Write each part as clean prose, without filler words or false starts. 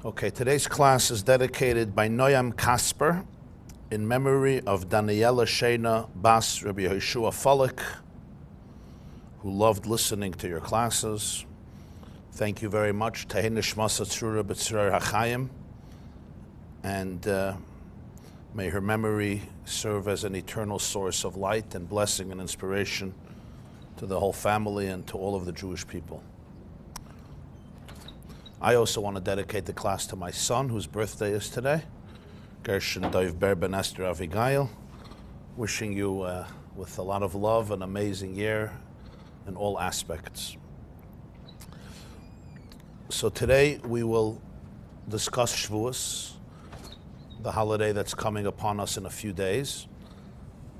Okay, today's class is dedicated by Noam Kasper in memory of Daniela Shena Bas Rabbi Yeshua Folik, who loved listening to your classes. Thank you very much. Tehei nishmasa tzrura b'tzror hachayim, and may her memory serve as an eternal source of light and blessing and inspiration to the whole family and to all of the Jewish people. I also want to dedicate the class to my son, whose birthday is today, Gershon Dov Ber Ben Esther Avigail. Wishing you with a lot of love an amazing year in all aspects. So today we will discuss Shavous, the holiday that's coming upon us in a few days.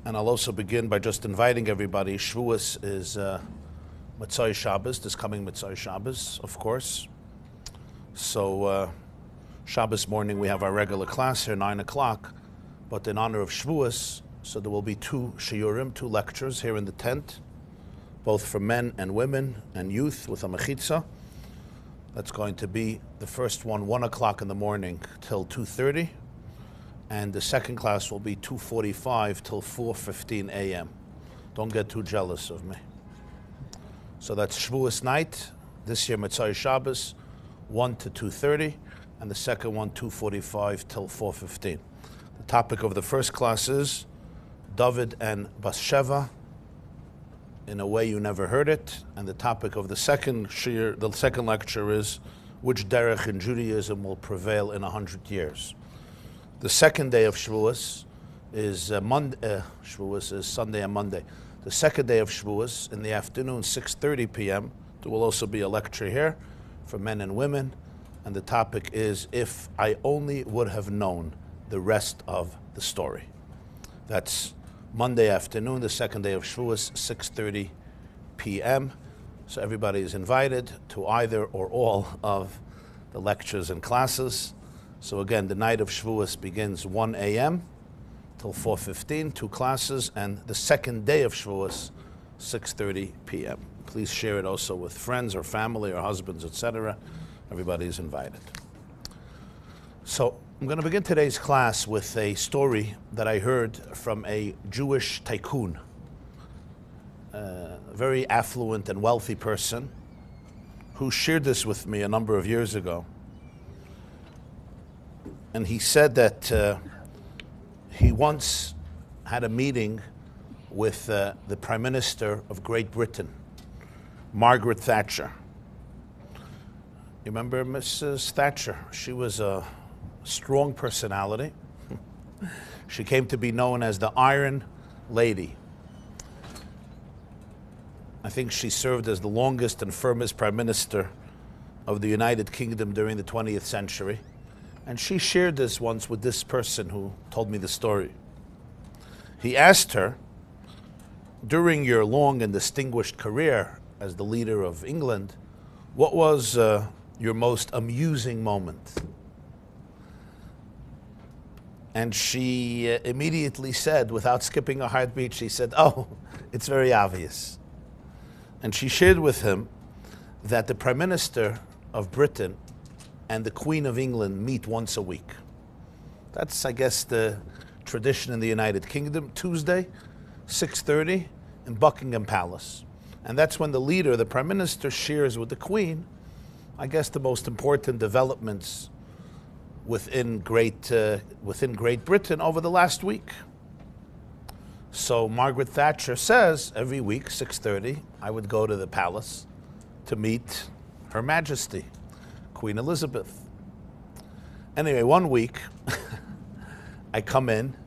And I'll also begin by just inviting everybody. Shavous is Motzei Shabbos, this coming Motzei Shabbos, of course. So Shabbos morning we have our regular class here, 9 o'clock, but in honor of Shavous, so there will be two shiurim, two lectures here in the tent, both for men and women and youth with a mechitza. That's going to be the first one, 1 o'clock in the morning till 2:30, and the second class will be 2:45 till 4:15 a.m. Don't get too jealous of me. So that's Shavous night, this year Motzei Shabbos, 1 to 2:30, and the second one 2:45 till 4:15. The topic of the first class is David and Bathsheba, in a way you never heard it, and the topic of the second lecture is which derech in Judaism will prevail in 100 years. The second day of Shavous is Shavous is Sunday and Monday. The second day of Shavous in the afternoon, 6:30 p.m. There will also be a lecture here for men and women, and the topic is if I only would have known the rest of the story. That's Monday afternoon, the second day of Shavuos, 6:30 p.m. So everybody is invited to either or all of the lectures and classes. So again, the night of Shavuos begins 1 a.m. till 4:15, two classes, and the second day of Shavuos, 6:30 p.m. Please share it also with friends or family or husbands, etc. Everybody is invited. So I'm going to begin today's class with a story that I heard from a Jewish tycoon, a very affluent and wealthy person who shared this with me a number of years ago. And he said that he once had a meeting with the Prime Minister of Great Britain, Margaret Thatcher. You remember Mrs. Thatcher? She was a strong personality. She came to be known as the Iron Lady. I think she served as the longest and firmest Prime Minister of the United Kingdom during the 20th century. And she shared this once with this person who told me the story. He asked her, during your long and distinguished career as the leader of England, what was your most amusing moment? And she immediately said, without skipping a heartbeat, she said, oh, it's very obvious. And she shared with him that the Prime Minister of Britain and the Queen of England meet once a week. That's, I guess, the tradition in the United Kingdom. Tuesday, 6:30 in Buckingham Palace. And that's when the leader, the Prime Minister, shares with the Queen, I guess, the most important developments within Great Britain over the last week. So Margaret Thatcher says every week, 6:30, I would go to the palace to meet Her Majesty, Queen Elizabeth. Anyway, one week, I come in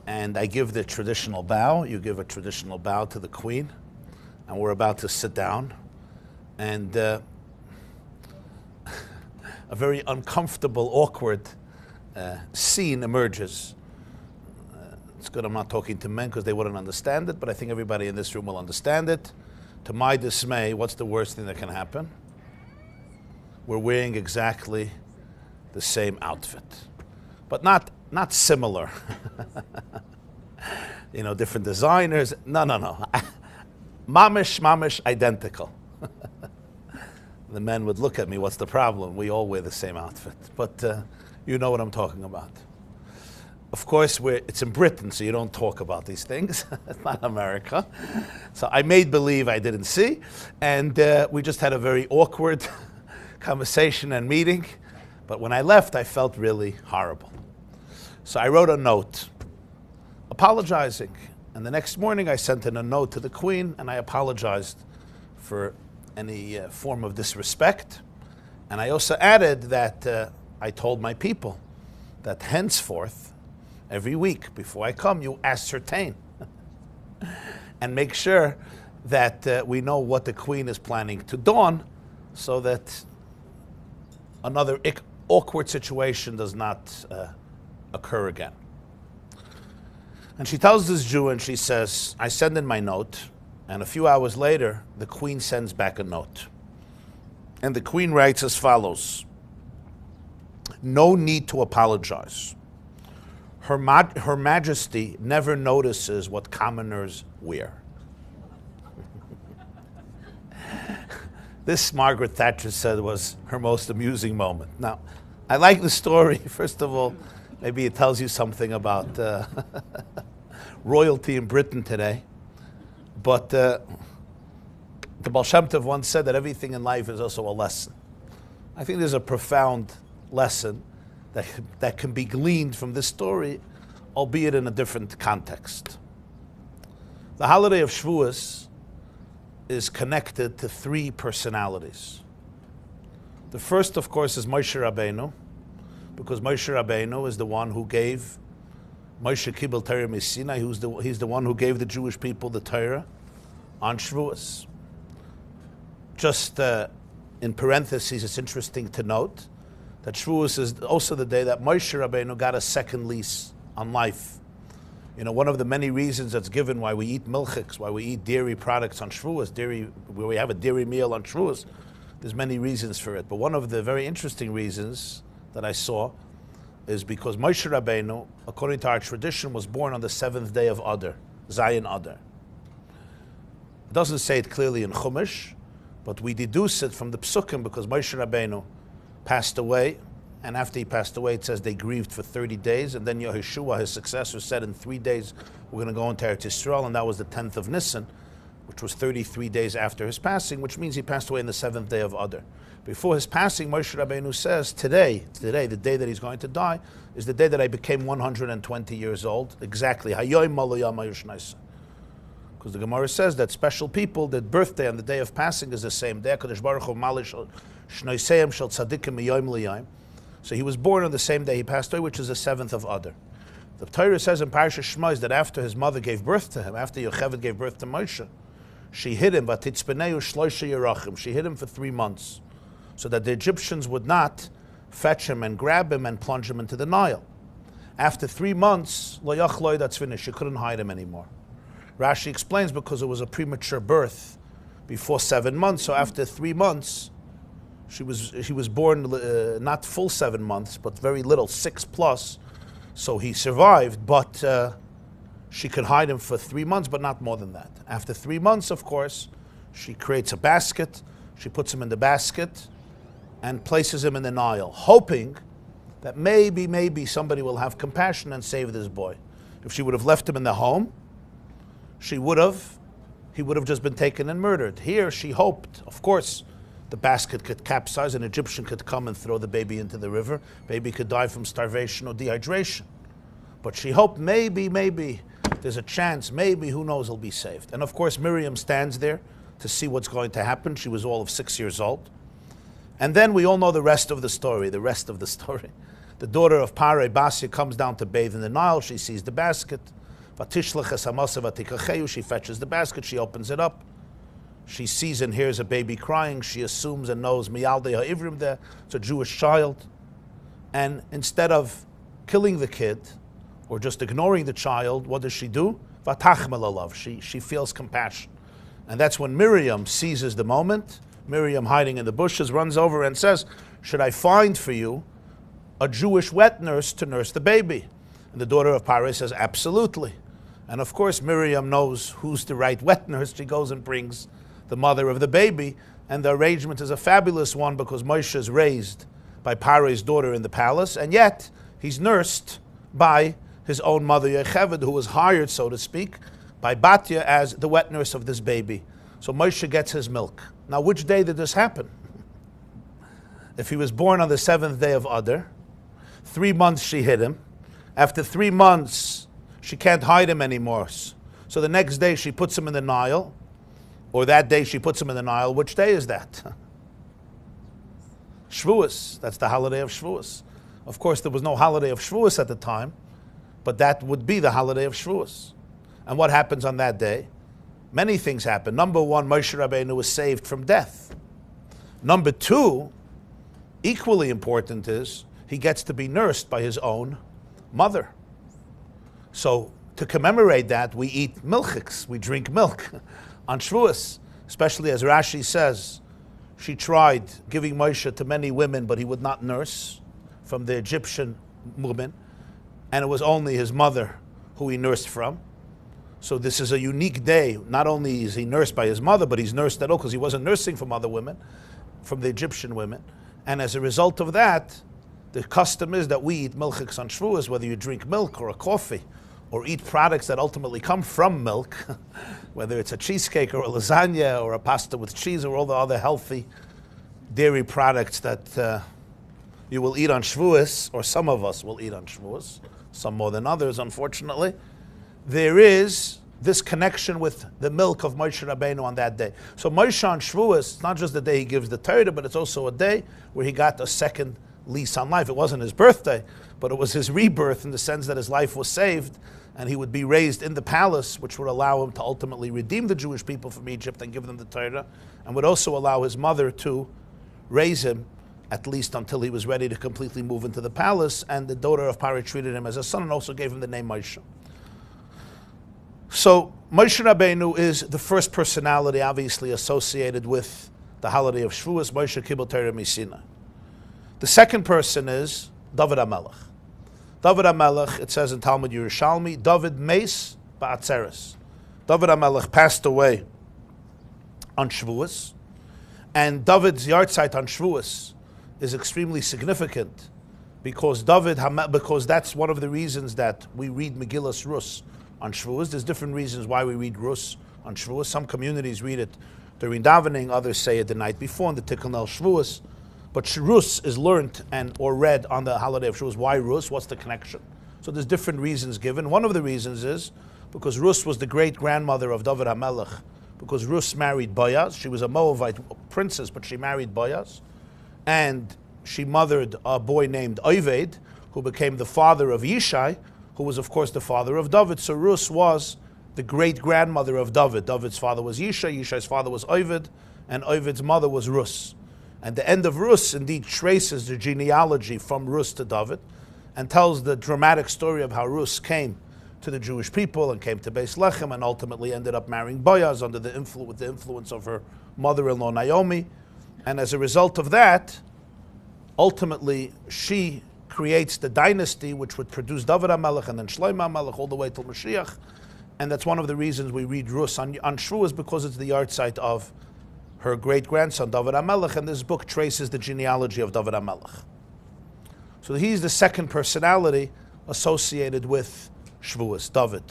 and I give the traditional bow. You give a traditional bow to the Queen, and we're about to sit down, and a very uncomfortable, awkward scene emerges. It's good I'm not talking to men because they wouldn't understand it, but I think everybody in this room will understand it. To my dismay, what's the worst thing that can happen? We're wearing exactly the same outfit, but not similar. You know, different designers. No. Mamish, identical. The men would look at me, what's the problem? We all wear the same outfit. But you know what I'm talking about. Of course, it's in Britain, so you don't talk about these things. It's not America. So I made believe I didn't see. And we just had a very awkward conversation and meeting. But when I left, I felt really horrible. So I wrote a note apologizing. And the next morning, I sent in a note to the Queen, and I apologized for any form of disrespect. And I also added that I told my people that henceforth, every week before I come, you ascertain and make sure that we know what the Queen is planning to dawn so that another awkward situation does not occur again. And she tells this Jew and she says, I send in my note, and a few hours later, the Queen sends back a note. And the Queen writes as follows: no need to apologize. Her Majesty never notices what commoners wear. This, Margaret Thatcher said, was her most amusing moment. Now, I like the story. First of all, maybe it tells you something about royalty in Britain today. But the Baal Shem Tov once said that everything in life is also a lesson. I think there's a profound lesson that can be gleaned from this story, albeit in a different context. The holiday of Shavuos is connected to three personalities. The first, of course, is Moshe Rabbeinu, because Moshe Rabbeinu is the one who gave Moshe Kibel Torah Sinai. He's the one who gave the Jewish people the Torah on Shavuos. Just in parentheses, it's interesting to note that Shavuos is also the day that Moshe Rabbeinu got a second lease on life. You know, one of the many reasons that's given why we eat milchiks, why we eat dairy products on Shavuos, where we have a dairy meal on Shavuos, there's many reasons for it. But one of the very interesting reasons that I saw is because Moshe Rabbeinu, according to our tradition, was born on the 7th day of Adar, Zayin Adar. It doesn't say it clearly in Chumash, but we deduce it from the Psukim because Moshe Rabbeinu passed away, and after he passed away, it says they grieved for 30 days, and then Yehoshua, his successor, said in 3 days we're going to go into Eretz Yisrael, and that was the 10th of Nisan, which was 33 days after his passing, which means he passed away on the 7th day of Adar. Before his passing, Moshe Rabbeinu says, today, the day that he's going to die, is the day that I became 120 years old, exactly. Because the Gemara says that special people, their birthday on the day of passing is the same day. So he was born on the same day he passed away, which is the 7th of Adar. The Torah says in Parshas Shmos that after his mother gave birth to him, after Yocheved gave birth to Moshe, she hid him, she hid him for 3 months, so that the Egyptians would not fetch him and grab him and plunge him into the Nile. After 3 months, that's finished. She couldn't hide him anymore. Rashi explains because it was a premature birth before 7 months, so after 3 months, she was born not full 7 months, but very little, 6+. So he survived, but she could hide him for 3 months, but not more than that. After 3 months, of course, she creates a basket. She puts him in the basket and places him in the Nile, hoping that maybe somebody will have compassion and save this boy. If she would have left him in the home, he would have just been taken and murdered. Here, she hoped, of course, the basket could capsize, an Egyptian could come and throw the baby into the river. Baby could die from starvation or dehydration. But she hoped maybe there's a chance, maybe, who knows, he'll be saved. And of course, Miriam stands there to see what's going to happen. She was all of 6 years old. And then we all know the rest of the story. The daughter of Pare, Basia, comes down to bathe in the Nile. She sees the basket. She fetches the basket. She opens it up. She sees and hears a baby crying. She assumes and knows Miyaldei ha'ivrim there. It's a Jewish child. And instead of killing the kid or just ignoring the child, what does she do? Vatachmel alav. She feels compassion. And that's when Miriam seizes the moment. Miriam, hiding in the bushes, runs over and says, should I find for you a Jewish wet nurse to nurse the baby? And the daughter of Pare says, absolutely. And of course, Miriam knows who's the right wet nurse. She goes and brings the mother of the baby, And the arrangement is a fabulous one because Moshe is raised by Paro's daughter in the palace, and yet he's nursed by his own mother Yocheved, who was hired, so to speak, by Batya as the wet nurse of this baby. So Moshe gets his milk. Now, which day did this happen? If he was born on the 7th day of Adar, 3 months she hid him. After 3 months, she can't hide him anymore. So the next day she puts him in the Nile, or that day she puts him in the Nile. Which day is that? Shavuos. That's the holiday of Shavuos. Of course, there was no holiday of Shavuos at the time, but that would be the holiday of Shavuos. And what happens on that day? Many things happen. Number one, Moshe Rabbeinu was saved from death. Number two, equally important, is he gets to be nursed by his own mother. So to commemorate that, we eat milchiks, we drink milk on Shavuos, especially as Rashi says, she tried giving Moshe to many women, but he would not nurse from the Egyptian women, and it was only his mother who he nursed from. So this is a unique day. Not only is he nursed by his mother, but he's nursed at all because he wasn't nursing from other women, from the Egyptian women. And as a result of that, the custom is that we eat milchiks on Shavuos, whether you drink milk or a coffee, or eat products that ultimately come from milk, whether it's a cheesecake or a lasagna or a pasta with cheese or all the other healthy dairy products that you will eat on Shavuos, or some of us will eat on Shavuos, some more than others, unfortunately. There is this connection with the milk of Moshe Rabbeinu on that day. So Moshe on Shavuos, it's not just the day he gives the Torah, but it's also a day where he got a second lease on life. It wasn't his birthday, but it was his rebirth in the sense that his life was saved, and he would be raised in the palace, which would allow him to ultimately redeem the Jewish people from Egypt and give them the Torah, and would also allow his mother to raise him, at least until he was ready to completely move into the palace, and the daughter of Paro treated him as a son and also gave him the name Moshe. So Moshe Rabbeinu is the first personality obviously associated with the holiday of Shavuos, Moshe Kibul Torah Misina. The second person is David HaMelech. David HaMelech, it says in Talmud Yerushalmi, David Meis Ba'atzeres. David HaMelech passed away on Shavuos, and David's yahrzeit on Shavuos is extremely significant because because that's one of the reasons that we read Megillas Rus on Shavuos. There's different reasons why we read Rus on Shavuos. Some communities read it during davening, others say it the night before in the Tikkun El Shavuos. But Rus is learned or read on the holiday of Shavuos. Why Rus? What's the connection? So there's different reasons given. One of the reasons is because Rus was the great-grandmother of David HaMelech, because Rus married Boaz. She was a Moabite princess, but she married Boaz. And she mothered a boy named Oved, who became the father of Yishai, who was, of course, the father of David. So Rus was the great-grandmother of David. David's father was Yishai, Yishai's father was Oved, and Oved's mother was Rus. And the end of Rus indeed traces the genealogy from Rus to David and tells the dramatic story of how Rus came to the Jewish people and came to Beis Lechem and ultimately ended up marrying Boaz under with the influence of her mother-in-law Naomi. And as a result of that, ultimately she creates the dynasty which would produce David HaMelech and then Shlomo HaMelech all the way till Mashiach. And that's one of the reasons we read Rus on Shavuos, because it's the yahrzeit of her great-grandson, David HaMelech, and this book traces the genealogy of David HaMelech. So he's the second personality associated with Shavuos, David.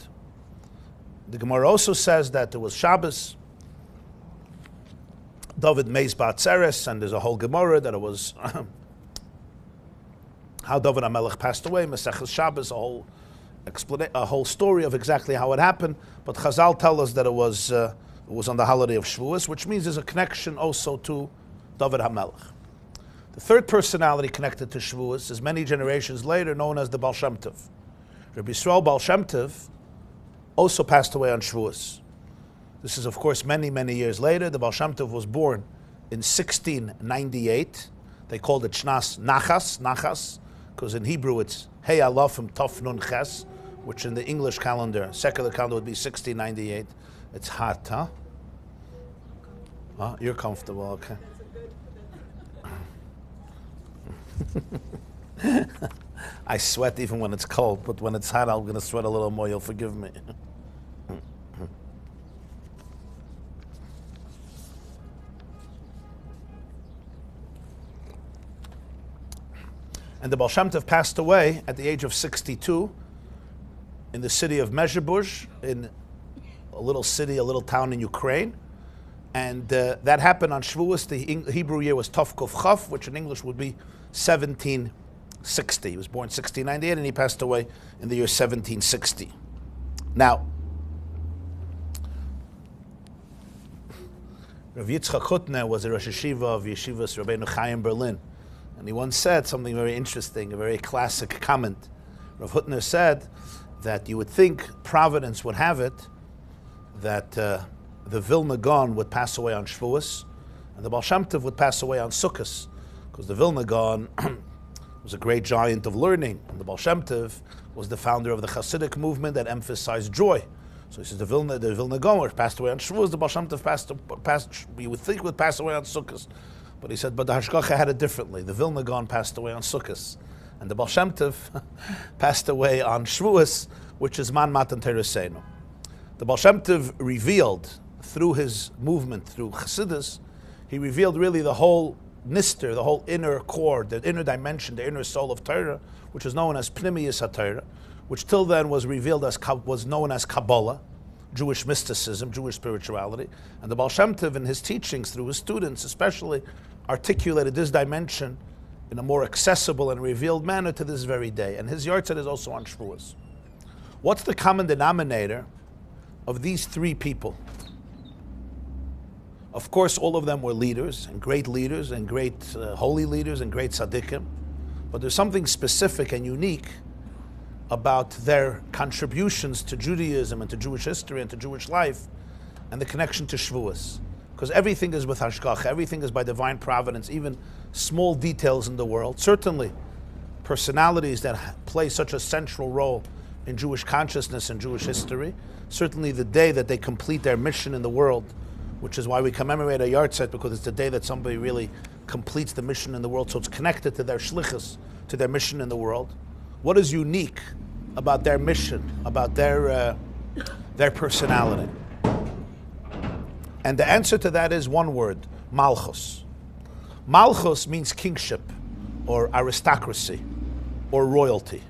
The Gemara also says that there was Shabbos, David Meis Ba'atzeres, and there's a whole Gemara that it was how David HaMelech passed away, Maseches Shabbos, a whole story of exactly how it happened, but Chazal tell us that it was on the holiday of Shavuos, which means there's a connection also to David HaMelech. The third personality connected to Shavuos is many generations later known as the Baal Shem Tov. Rabbi Yisrael Baal Shem Tov also passed away on Shavuos. This is, of course, many, many years later. The Baal Shem Tov was born in 1698. They called it Shnas Nachas, because in Hebrew it's Hey Alafim Tov Nun Ches, which in the English calendar, secular calendar, would be 1698. It's hot, huh? Huh? You're comfortable, okay. I sweat even when it's cold, but when it's hot, I'm going to sweat a little more. You'll forgive me. And the Baal Shem Tov passed away at the age of 62 in the city of Mezhebush, in a little city, a little town in Ukraine. And that happened on Shavuos. The Hebrew year was Tov Kuf Chaf, which in English would be 1760. He was born 1698 and he passed away in the year 1760. Now, Rav Yitzchak Hutner was a Rosh Yeshiva of Yeshivas Rabbi Chaim Berlin. And he once said something very interesting, a very classic comment. Rav Hutner said that you would think Providence would have it that the Vilna Gaon would pass away on Shavuos, and the Baal Shem Tov would pass away on Sukkot, because the Vilna Gaon was a great giant of learning, and the Baal Shem Tov was the founder of the Hasidic movement that emphasized joy. So he says the Vilna Gaon passed away on Shavuos, the Baal Shem Tov passed, you would think would pass away on Sukkot. But he said, but the Hashgacha had it differently. The Vilna Gaon passed away on Sukkot, and the Baal Shem Tov passed away on Shavuos, which is Man Matan Tereseinu. The Baal Shem Tov revealed through his movement, through Chassidus, he revealed really the whole nister, the whole inner core, the inner dimension, the inner soul of Torah, which is known as Pnimiyus HaTorah, which till then was revealed as, was known as Kabbalah, Jewish mysticism, Jewish spirituality. And the Baal Shem Tov in his teachings, through his students especially, articulated this dimension in a more accessible and revealed manner to this very day. And his yahrzeit is also on Shavuos. What's the common denominator of these three people? Of course, all of them were leaders and great holy leaders and great tzaddikim. But there's something specific and unique about their contributions to Judaism and to Jewish history and to Jewish life and the connection to Shavuos. Because everything is with Hashgacha, everything is by divine providence, even small details in the world. Certainly, personalities that play such a central role in Jewish consciousness and Jewish history. Certainly the day that they complete their mission in the world, which is why we commemorate a yahrzeit, because it's the day that somebody really completes the mission in the world, so it's connected to their shlichus, to their mission in the world. What is unique about their mission, about their personality? And the answer to that is one word, malchus. Malchus means kingship, or aristocracy, or royalty.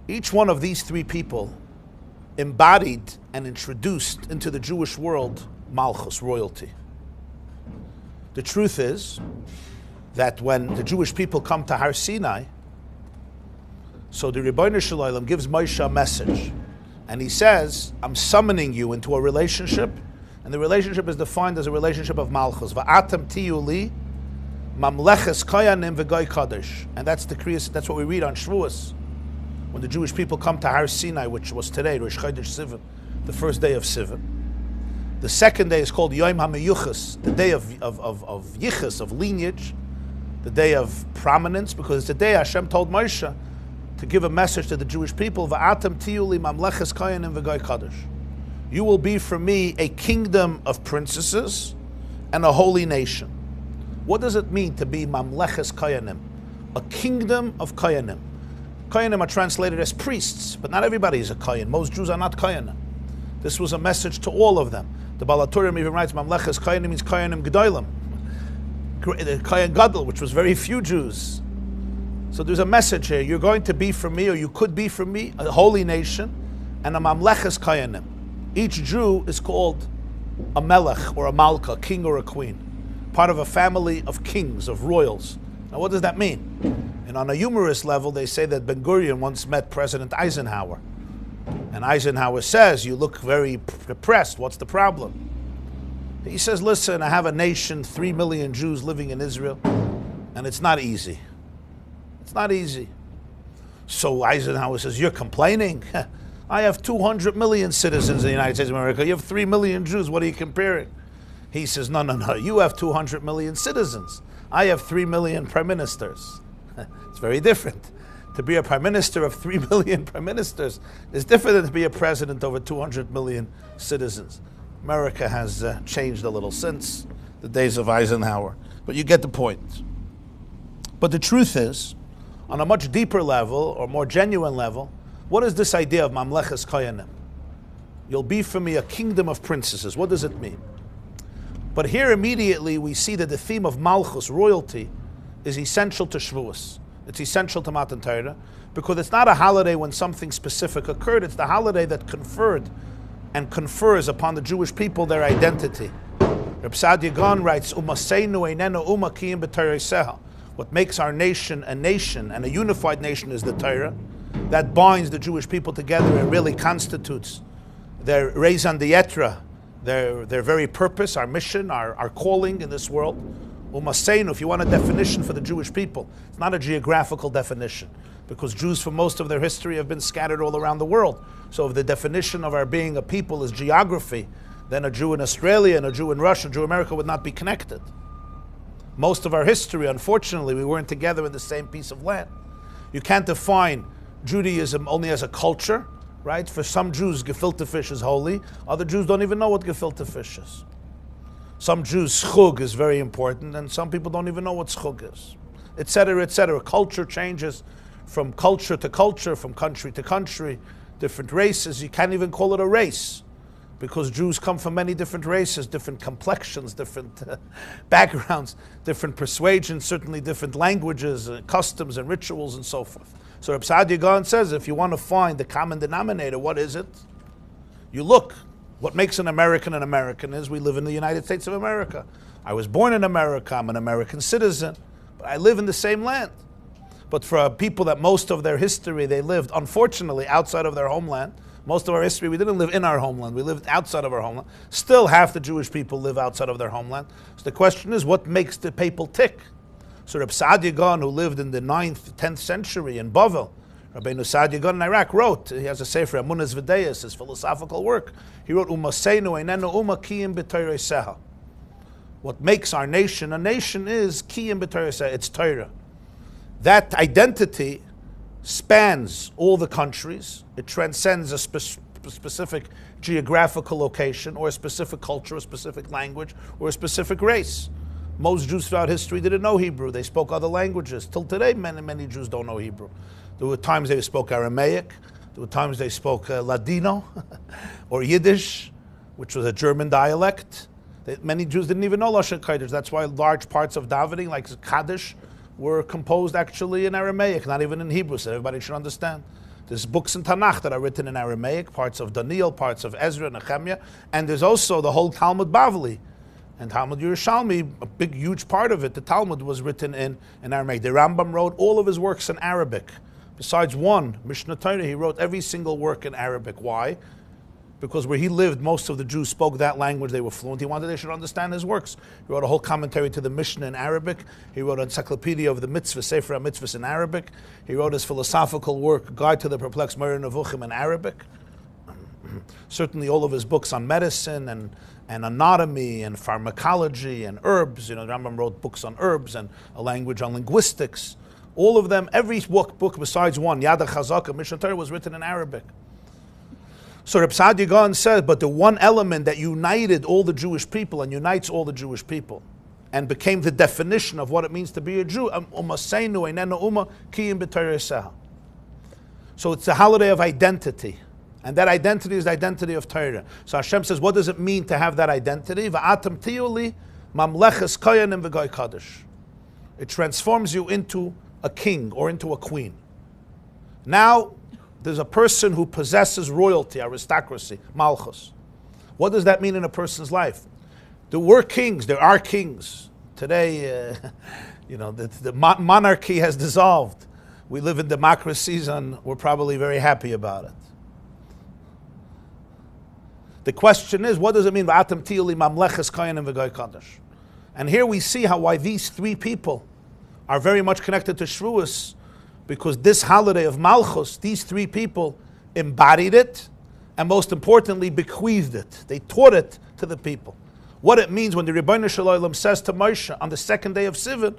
Each one of these three people embodied and introduced into the Jewish world malchus, royalty. The truth is that when the Jewish people come to Har Sinai, so the Ribbono Shel Olam gives Moshe a message, and he says, I'm summoning you into a relationship, and the relationship is defined as a relationship of malchus. Va'atem tiyu li mamleches koyanim v'goy kadosh. And that's what we read on Shavuos, when the Jewish people come to Har Sinai, which was today, Rosh Chodesh Sivan, the first day of Sivan. The second day is called Yom HaMeyuchas, the day of yichus, of lineage, the day of prominence, because it's the day Hashem told Moshe to give a message to the Jewish people, Va'atem tiyu li mamleches koyanim v'goy kadosh. You will be for me a kingdom of princesses and a holy nation. What does it mean to be mamleches koyanim? A kingdom of koyanim. Koyanim are translated as priests, but not everybody is a koyan. Most Jews are not koyanim. This was a message to all of them. The Baal HaTurim even writes, mamleches koyanim means koyanim gedolim. The koyan gadol, which was very few Jews. So there's a message here. You're going to be for me, or you could be for me, a holy nation, and a mamleches koyanim. Each Jew is called a melech or a malka, king or a queen, part of a family of kings, of royals. Now what does that mean? And on a humorous level, they say that Ben Gurion once met President Eisenhower. And Eisenhower says, you look very depressed, what's the problem? He says, listen, I have a nation, 3 million Jews living in Israel, and it's not easy. It's not easy. So Eisenhower says, you're complaining? I have 200 million citizens in the United States of America. You have 3 million Jews. What are you comparing? He says, no. You have 200 million citizens. I have 3 million prime ministers. It's very different. To be a prime minister of 3 million prime ministers is different than to be a president over 200 million citizens. America has changed a little since the days of Eisenhower. But you get the point. But the truth is, on a much deeper level, or more genuine level, what is this idea of mamleches koyanim? You'll be for me a kingdom of princesses. What does it mean? But here immediately we see that the theme of malchus, royalty, is essential to Shavuos. It's essential to Matan Torah because it's not a holiday when something specific occurred. It's the holiday that conferred and confers upon the Jewish people their identity. Reb Saadia Gaon writes, "Umaseinu einenu uma kiyim b'Torah." What makes our nation and a unified nation is the Torah. That binds the Jewish people together and really constitutes their raison d'etre, their very purpose, our mission, our calling in this world. Umaseinu, if you want a definition for the Jewish people, it's not a geographical definition, because Jews for most of their history have been scattered all around the world. So if the definition of our being a people is geography, then a Jew in Australia and a Jew in Russia, a Jew in America would not be connected. Most of our history, unfortunately, we weren't together in the same piece of land. You can't define Judaism only as a culture, right? For some Jews, gefilte fish is holy. Other Jews don't even know what gefilte fish is. Some Jews, chug is very important, and some people don't even know what chug is, etc., etc. Culture changes from culture to culture, from country to country, different races. You can't even call it a race, because Jews come from many different races, different complexions, different backgrounds, different persuasions, certainly different languages, customs and rituals and so forth. So Reb Saadia Gaon says, if you want to find the common denominator, what is it? You look. What makes an American is we live in the United States of America. I was born in America, I'm an American citizen, but I live in the same land. But for people that most of their history, they lived, unfortunately, outside of their homeland. Most of our history, we didn't live in our homeland, we lived outside of our homeland. Still, half the Jewish people live outside of their homeland. So the question is, what makes the people tick? So Reb Saadia Gaon, who lived in the 9th, 10th century in Bavel, Rabbi Saadia Gaon in Iraq, wrote, he has a sefer, Amunas V'Deis, his philosophical work. He wrote, Umaseinu einenu uma kiyim b'Torah. What makes our nation a nation is kiyim b'Torah, it's Torah. That identity spans all the countries. It transcends a specific geographical location or a specific culture, a specific language, or a specific race. Most Jews throughout history didn't know Hebrew. They spoke other languages. Till today, many Jews don't know Hebrew. There were times they spoke Aramaic. There were times they spoke Ladino or Yiddish, which was a German dialect. Many Jews didn't even know Lashon Kodesh. That's why large parts of davening, like Kaddish, were composed actually in Aramaic, not even in Hebrew, so everybody should understand. There's books in Tanakh that are written in Aramaic, parts of Daniel, parts of Ezra, Nehemiah, and there's also the whole Talmud Bavli. And Talmud Yerushalmi, a big, huge part of it, the Talmud was written in Aramaic. The Rambam wrote all of his works in Arabic. Besides one, Mishnah Torah, he wrote every single work in Arabic. Why? Because where he lived, most of the Jews spoke that language. They were fluent. He wanted they should understand his works. He wrote a whole commentary to the Mishnah in Arabic. He wrote an encyclopedia of the mitzvahs, Sefer HaMitzvahs in Arabic. He wrote his philosophical work, Guide to the Perplexed Moreh Nevuchim in Arabic. Certainly all of his books on medicine and anatomy and pharmacology and herbs. You know, Rambam wrote books on herbs and a language on linguistics. All of them, every book besides one, Yad HaChazaka, Mishnah Torah, was written in Arabic. So Reb Saadia Gaon says, but the one element that united all the Jewish people and unites all the Jewish people and became the definition of what it means to be a Jew, so it's the holiday of identity. And that identity is the identity of Torah. So Hashem says, what does it mean to have that identity? It transforms you into a king or into a queen. Now, there's a person who possesses royalty, aristocracy, malchus. What does that mean in a person's life? There were kings, there are kings. Today, the monarchy has dissolved. We live in democracies and we're probably very happy about it. The question is, what does it mean? And here we see why these three people are very much connected to Shavuos, because this holiday of Malchus, these three people embodied it, and most importantly, bequeathed it. They taught it to the people. What it means when the Rebbeinu Shalom says to Moshe on the second day of Sivan,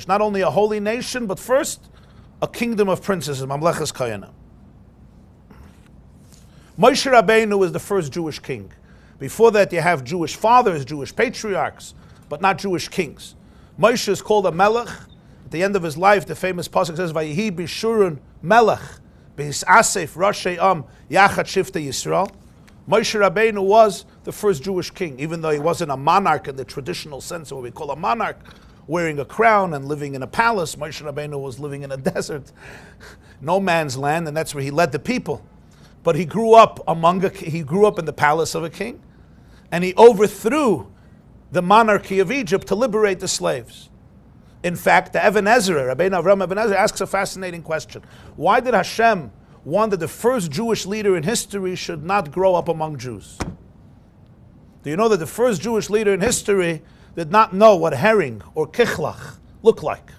not only a holy nation, but first, a kingdom of princes, Mamleches Koyanim. Moshe Rabbeinu is the first Jewish king. Before that, you have Jewish fathers, Jewish patriarchs, but not Jewish kings. Moshe is called a melech. At the end of his life, the famous pasuk says, "Vayihi b'shurun melech b'hisasef rashei am yachat shifta Yisrael." Moshe Rabbeinu was the first Jewish king, even though he wasn't a monarch in the traditional sense of what we call a monarch, wearing a crown and living in a palace. Moshe Rabbeinu was living in a desert, no man's land, and that's where he led the people. But he grew up he grew up in the palace of a king, and he overthrew the monarchy of Egypt to liberate the slaves. In fact, the Rabbeinu Avram Ibn Ezra asks a fascinating question. Why did Hashem want that the first Jewish leader in history should not grow up among Jews? Do you know that the first Jewish leader in history did not know what herring or kichlach looked like?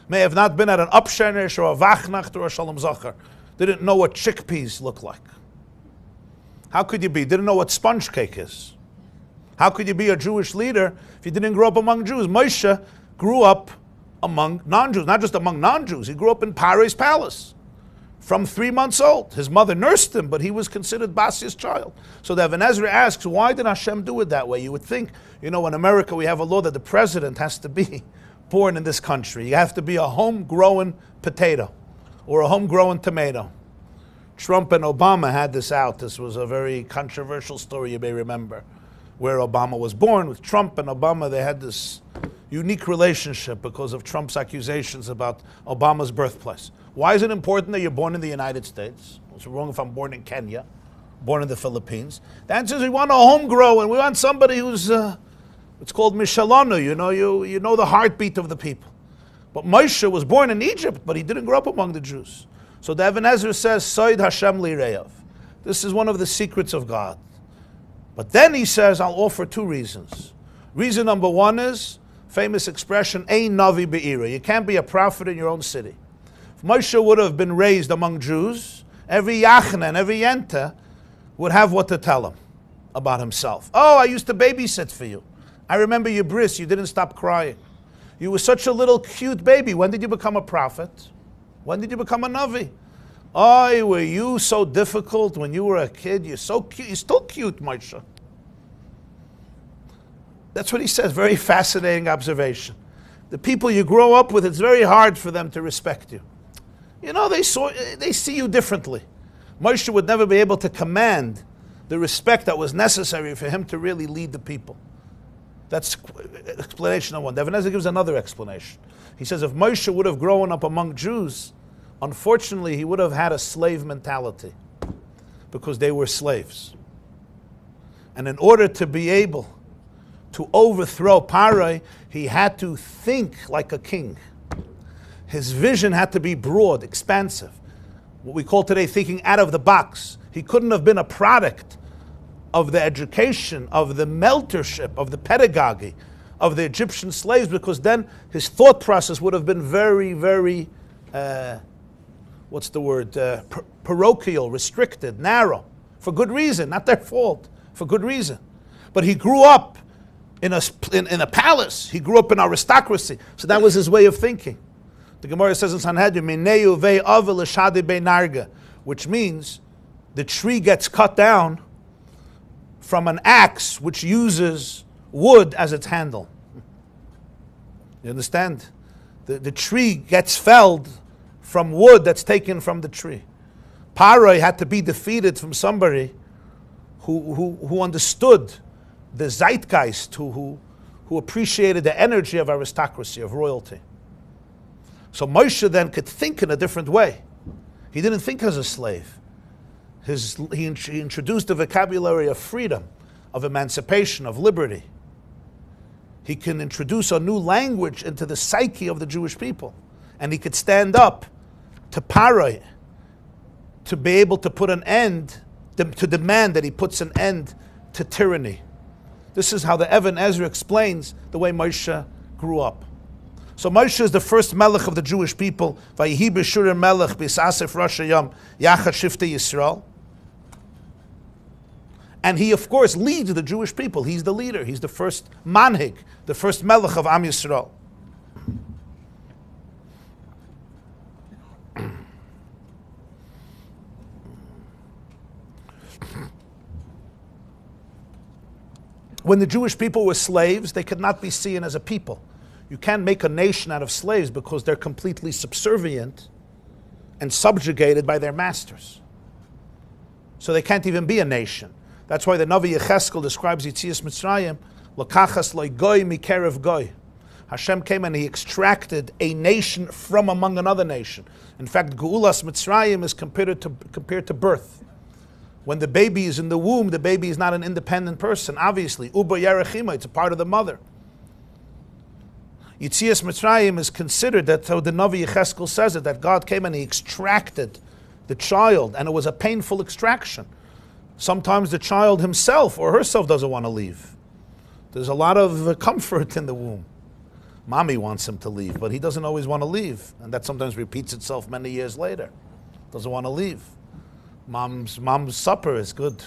May have not been at an upshenish or a vachnacht or a shalom zachar. Didn't know what chickpeas look like. How could you be? Didn't know what sponge cake is. How could you be a Jewish leader if you didn't grow up among Jews? Moshe grew up among non-Jews, not just among non-Jews. He grew up in Paro's palace from 3 months old. His mother nursed him, but he was considered Basia's child. So the Ibn Ezra asks, why did Hashem do it that way? You would think, in America we have a law that the president has to be born in this country. You have to be a homegrown potato or a homegrown tomato. Trump and Obama had this out. This was a very controversial story, you may remember, where Obama was born. With Trump and Obama, they had this unique relationship because of Trump's accusations about Obama's birthplace. Why is it important that you're born in the United States? What's wrong if I'm born in Kenya, born in the Philippines? The answer is we want a homegrown, and we want somebody who's, it's called Mishalonu, you know the heartbeat of the people. But Moshe was born in Egypt, but he didn't grow up among the Jews. So the Ibn Ezra says, Soid Hashem Lireyav. This is one of the secrets of God. But then he says, I'll offer 2 reasons. Reason number 1 is, famous expression, Ein Navi Be'ira. You can't be a prophet in your own city. If Moshe would have been raised among Jews, every Yachna and every Yenta would have what to tell him about himself. Oh, I used to babysit for you. I remember your bris, you didn't stop crying. You were such a little cute baby. When did you become a prophet? When did you become a Navi? Oh, were you so difficult when you were a kid? You're so cute. You're still cute, Moshe. That's what he says. Very fascinating observation. The people you grow up with, it's very hard for them to respect you. They see you differently. Moshe would never be able to command the respect that was necessary for him to really lead the people. That's explanation number 1. Ibn Ezra gives another explanation. He says if Moshe would have grown up among Jews, unfortunately he would have had a slave mentality because they were slaves. And in order to be able to overthrow Paro, he had to think like a king. His vision had to be broad, expansive. What we call today thinking out of the box. He couldn't have been a product of the education, of the mentorship, of the pedagogy of the Egyptian slaves, because then his thought process would have been very, very, parochial, restricted, narrow, for good reason, not their fault, for good reason. But he grew up in a palace. He grew up in aristocracy. So that was his way of thinking. The Gemara says in Sanhedrin, which means the tree gets cut down from an axe which uses wood as its handle. You understand? The tree gets felled from wood that's taken from the tree. Paro had to be defeated from somebody who understood the zeitgeist, who appreciated the energy of aristocracy, of royalty. So Moshe then could think in a different way. He didn't think as a slave. He introduced the vocabulary of freedom, of emancipation, of liberty. He can introduce a new language into the psyche of the Jewish people. And he could stand up to Paro to be able to put an end, to demand that he puts an end to tyranny. This is how the Ibn Ezra explains the way Moshe grew up. So Moshe is the first melech of the Jewish people. Vayihi b'shurim melech b'sasef rosh hayom yachad shiftei Yisrael. And he, of course, leads the Jewish people. He's the leader. He's the first manhig, the first melech of Am Yisrael. When the Jewish people were slaves, they could not be seen as a people. You can't make a nation out of slaves because they're completely subservient and subjugated by their masters. So they can't even be a nation. That's why the Navi Yecheskel describes Yitzias Mitzrayim, L'kachas loy goy mikerev goy. Hashem came and He extracted a nation from among another nation. In fact, Geulas Mitzrayim is compared to birth. When the baby is in the womb, the baby is not an independent person, obviously. Uba Yerechima, it's a part of the mother. Yitzias Mitzrayim is considered, that so the Navi Yecheskel says it, that God came and He extracted the child, and it was a painful extraction. Sometimes the child himself or herself doesn't want to leave. There's a lot of comfort in the womb. Mommy wants him to leave, but he doesn't always want to leave. And that sometimes repeats itself many years later. Doesn't want to leave. Mom's supper is good.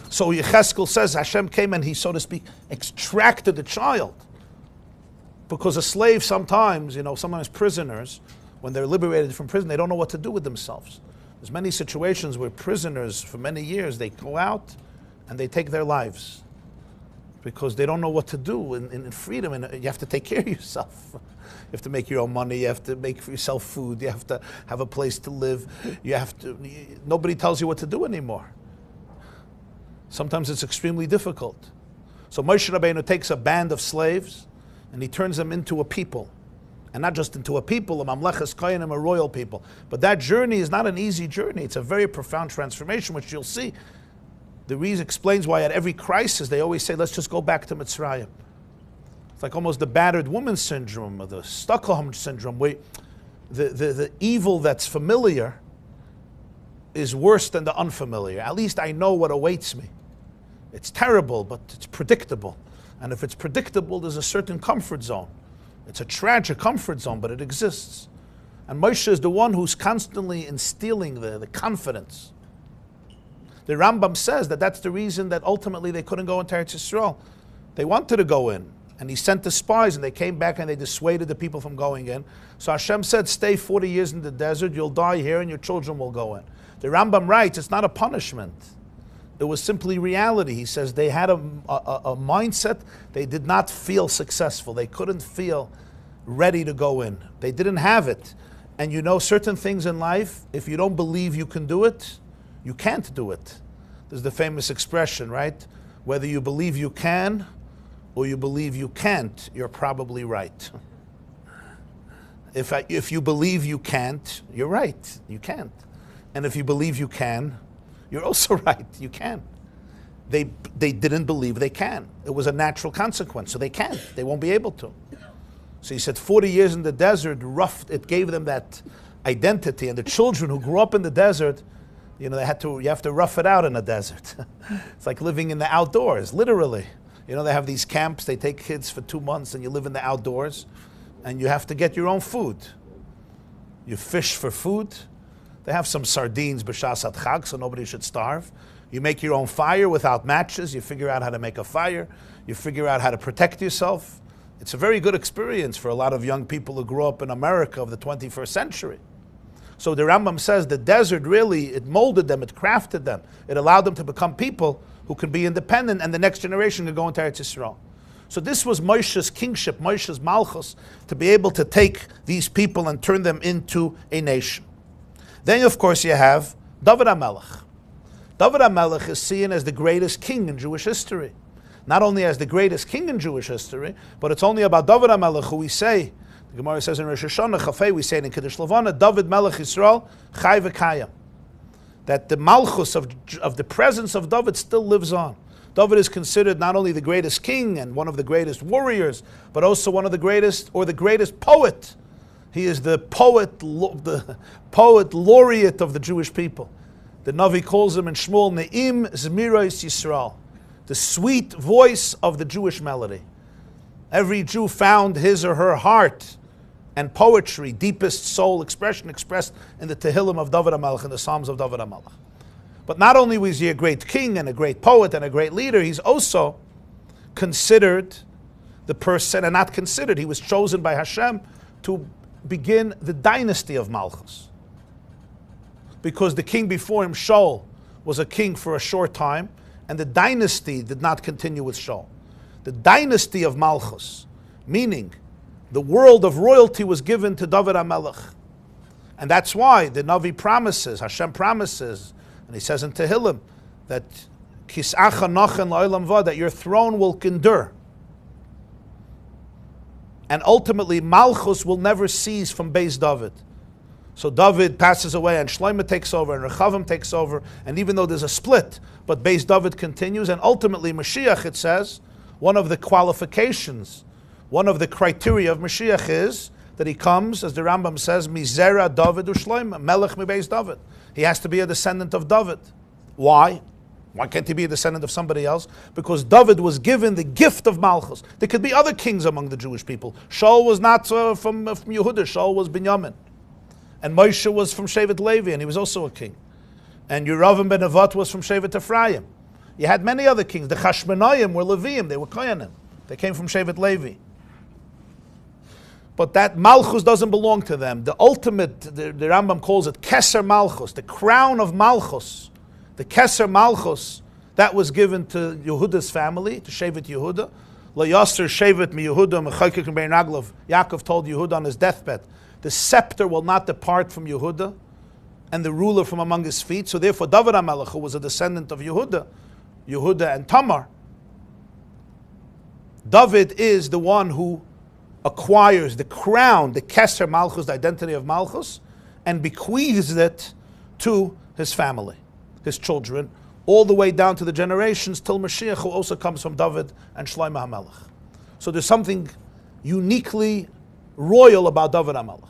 So Yecheskel says Hashem came and He, so to speak, extracted the child. Because a slave sometimes prisoners, when they're liberated from prison, they don't know what to do with themselves. There's many situations where prisoners, for many years, they go out and they take their lives because they don't know what to do in freedom, and you have to take care of yourself. You have to make your own money, you have to make for yourself food, you have to have a place to live, nobody tells you what to do anymore. Sometimes it's extremely difficult. So Moshe Rabbeinu takes a band of slaves and he turns them into a people. And not just into a people, a mamleches koyanim, a royal people. But that journey is not an easy journey. It's a very profound transformation, which you'll see. The reason explains why at every crisis they always say, let's just go back to Mitzrayim. It's like almost the battered woman syndrome, or the Stockholm syndrome, where the evil that's familiar is worse than the unfamiliar. At least I know what awaits me. It's terrible, but it's predictable. And if it's predictable, there's a certain comfort zone. It's a tragic comfort zone, but it exists. And Moshe is the one who's constantly instilling the confidence. The Rambam says that that's the reason that ultimately they couldn't go into Eretz Yisrael. They wanted to go in, and He sent the spies, and they came back and they dissuaded the people from going in. So Hashem said, stay 40 years in the desert, you'll die here, and your children will go in. The Rambam writes, it's not a punishment. It was simply reality. He says they had a mindset, they did not feel successful. They couldn't feel ready to go in. They didn't have it. And certain things in life, if you don't believe you can do it, you can't do it. There's the famous expression, right? Whether you believe you can or you believe you can't, you're probably right. If you believe you can't, you're right. You can't. And if you believe you can, you're also right. You can. They didn't believe they can. It was a natural consequence, so they can't. They won't be able to. So He said 40 years in the desert, it gave them that identity. And the children who grew up in the desert, you have to rough it out in the desert. It's like living in the outdoors, literally. They have these camps, they take kids for 2 months and you live in the outdoors and you have to get your own food. You fish for food. They have some sardines, b'shas at chag, so nobody should starve. You make your own fire without matches. You figure out how to make a fire. You figure out how to protect yourself. It's a very good experience for a lot of young people who grew up in America of the 21st century. So the Rambam says the desert really, it molded them, it crafted them. It allowed them to become people who can be independent, and the next generation could go into Eretz Yisrael. So this was Moshe's kingship, Moshe's malchus, to be able to take these people and turn them into a nation. Then, of course, you have David HaMelech. David HaMelech is seen as the greatest king in Jewish history. Not only as the greatest king in Jewish history, but it's only about David HaMelech who we say, the Gemara says in Rosh Hashanah, Chafei, we say it in Kiddush Levana, David Melech Yisrael, Chai V'Kayam. That the malchus of the presence of David still lives on. David is considered not only the greatest king and one of the greatest warriors, but also one of the greatest, or the greatest poet. He is the poet laureate of the Jewish people. The Navi calls him in Shmuel, Ne'im Zmiros Yisrael, the sweet voice of the Jewish melody. Every Jew found his or her heart and poetry, deepest soul expression expressed in the Tehillim of David HaMelech, in the Psalms of David HaMelech. But not only was he a great king and a great poet and a great leader, he's also considered the person, and not considered, he was chosen by Hashem to begin the dynasty of malchus. Because the king before him, Shaul, was a king for a short time, and the dynasty did not continue with Shaul. The dynasty of malchus, meaning the world of royalty, was given to David HaMelech. And that's why the Navi promises, Hashem promises, and he says in Tehillim, that Kis'acha nochen la'olam va, that your throne will endure. And ultimately, malchus will never cease from Beis David. So David passes away, and Shlomo takes over, and Rechavim takes over, and even though there's a split, but Beis David continues, and ultimately Mashiach, it says, one of the qualifications, one of the criteria of Mashiach is that he comes, as the Rambam says, Mizera David u'Shlomo, Melech mi Beis David. He has to be a descendant of David. Why? Why can't he be a descendant of somebody else? Because David was given the gift of malchus. There could be other kings among the Jewish people. Shaul was not from Yehuda. Shaul was Binyamin. And Moshe was from Shevet Levi, and he was also a king. And Yeravam ben Nevat was from Shevet Ephraim. You had many other kings. The Chashmonaim were Leviim. They were Kohanim. They came from Shevet Levi. But that malchus doesn't belong to them. The ultimate, the Rambam calls it Keser Malchus, the crown of malchus. The Keser Malchus, that was given to Yehuda's family, to Shevet Yehuda. Lo Yasser Shevet mi Yehuda mechaykik bein raglav. Yaakov told Yehuda on his deathbed, the scepter will not depart from Yehuda, and the ruler from among his feet. So therefore, David HaMelech, who was a descendant of Yehuda and Tamar, David is the one who acquires the crown, the Keser Malchus, the identity of Malchus, and bequeaths it to his family, his children, all the way down to the generations till Mashiach, who also comes from David and Shlomo HaMelech. So there's something uniquely royal about David HaMelech.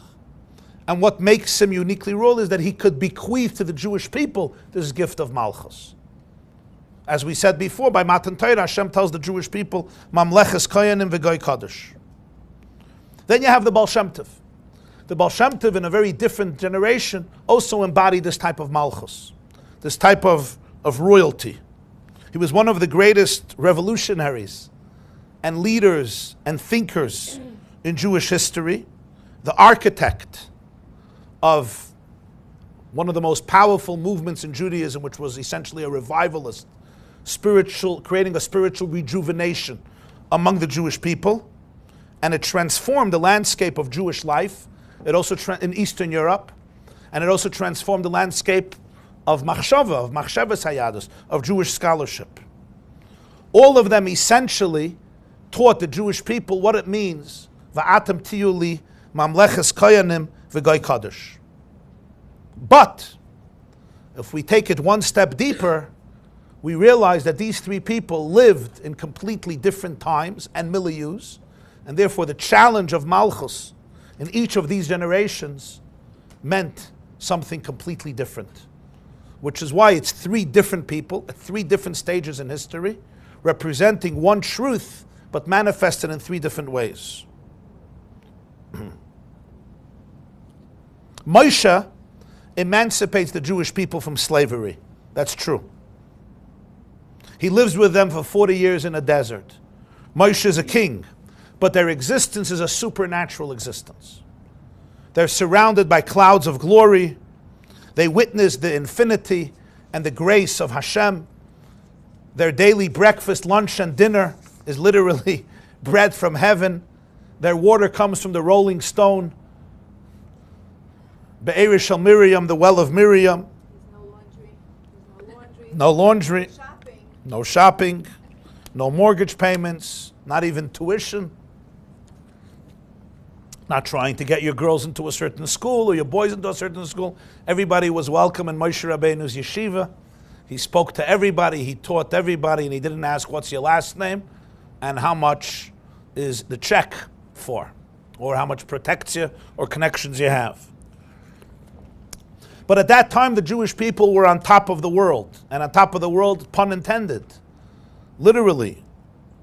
And what makes him uniquely royal is that he could bequeath to the Jewish people this gift of Malchus. As we said before, by Matan Torah, Hashem tells the Jewish people, Mamleches Koyanim v'Goy Kadosh. Then you have the Baal Shem Tov. The Baal Shem Tov, in a very different generation, also embodied this type of Malchus, this type of royalty. He was one of the greatest revolutionaries and leaders and thinkers in Jewish history, the architect of one of the most powerful movements in Judaism, which was essentially a revivalist, creating a spiritual rejuvenation among the Jewish people, and it transformed the landscape of Jewish life. It also in Eastern Europe, and it also transformed the landscape of Machshavas Hayadus, of Jewish scholarship. All of them essentially taught the Jewish people what it means, Va'atem tiyuli mamleches koyanim v'goy kadosh. But if we take it one step deeper, we realize that these three people lived in completely different times and milieus, and therefore the challenge of Malchus in each of these generations meant something completely different. Which is why it's three different people at three different stages in history, representing one truth, but manifested in three different ways. Moshe emancipates the Jewish people from slavery. That's true. He lives with them for 40 years in a desert. Moshe is a king, but their existence is a supernatural existence. They're surrounded by clouds of glory. They witness the infinity and the grace of Hashem. Their daily breakfast, lunch, and dinner is literally bread from heaven. Their water comes from the rolling stone. Be'er shel Miriam, the well of Miriam. No laundry. No shopping. No mortgage payments. Not even tuition. Not trying to get your girls into a certain school or your boys into a certain school. Everybody was welcome in Moshe Rabbeinu's yeshiva. He spoke to everybody, he taught everybody, and he didn't ask what's your last name and how much is the check for, or how much protects you or connections you have. But at that time, the Jewish people were on top of the world, and on top of the world, pun intended, literally,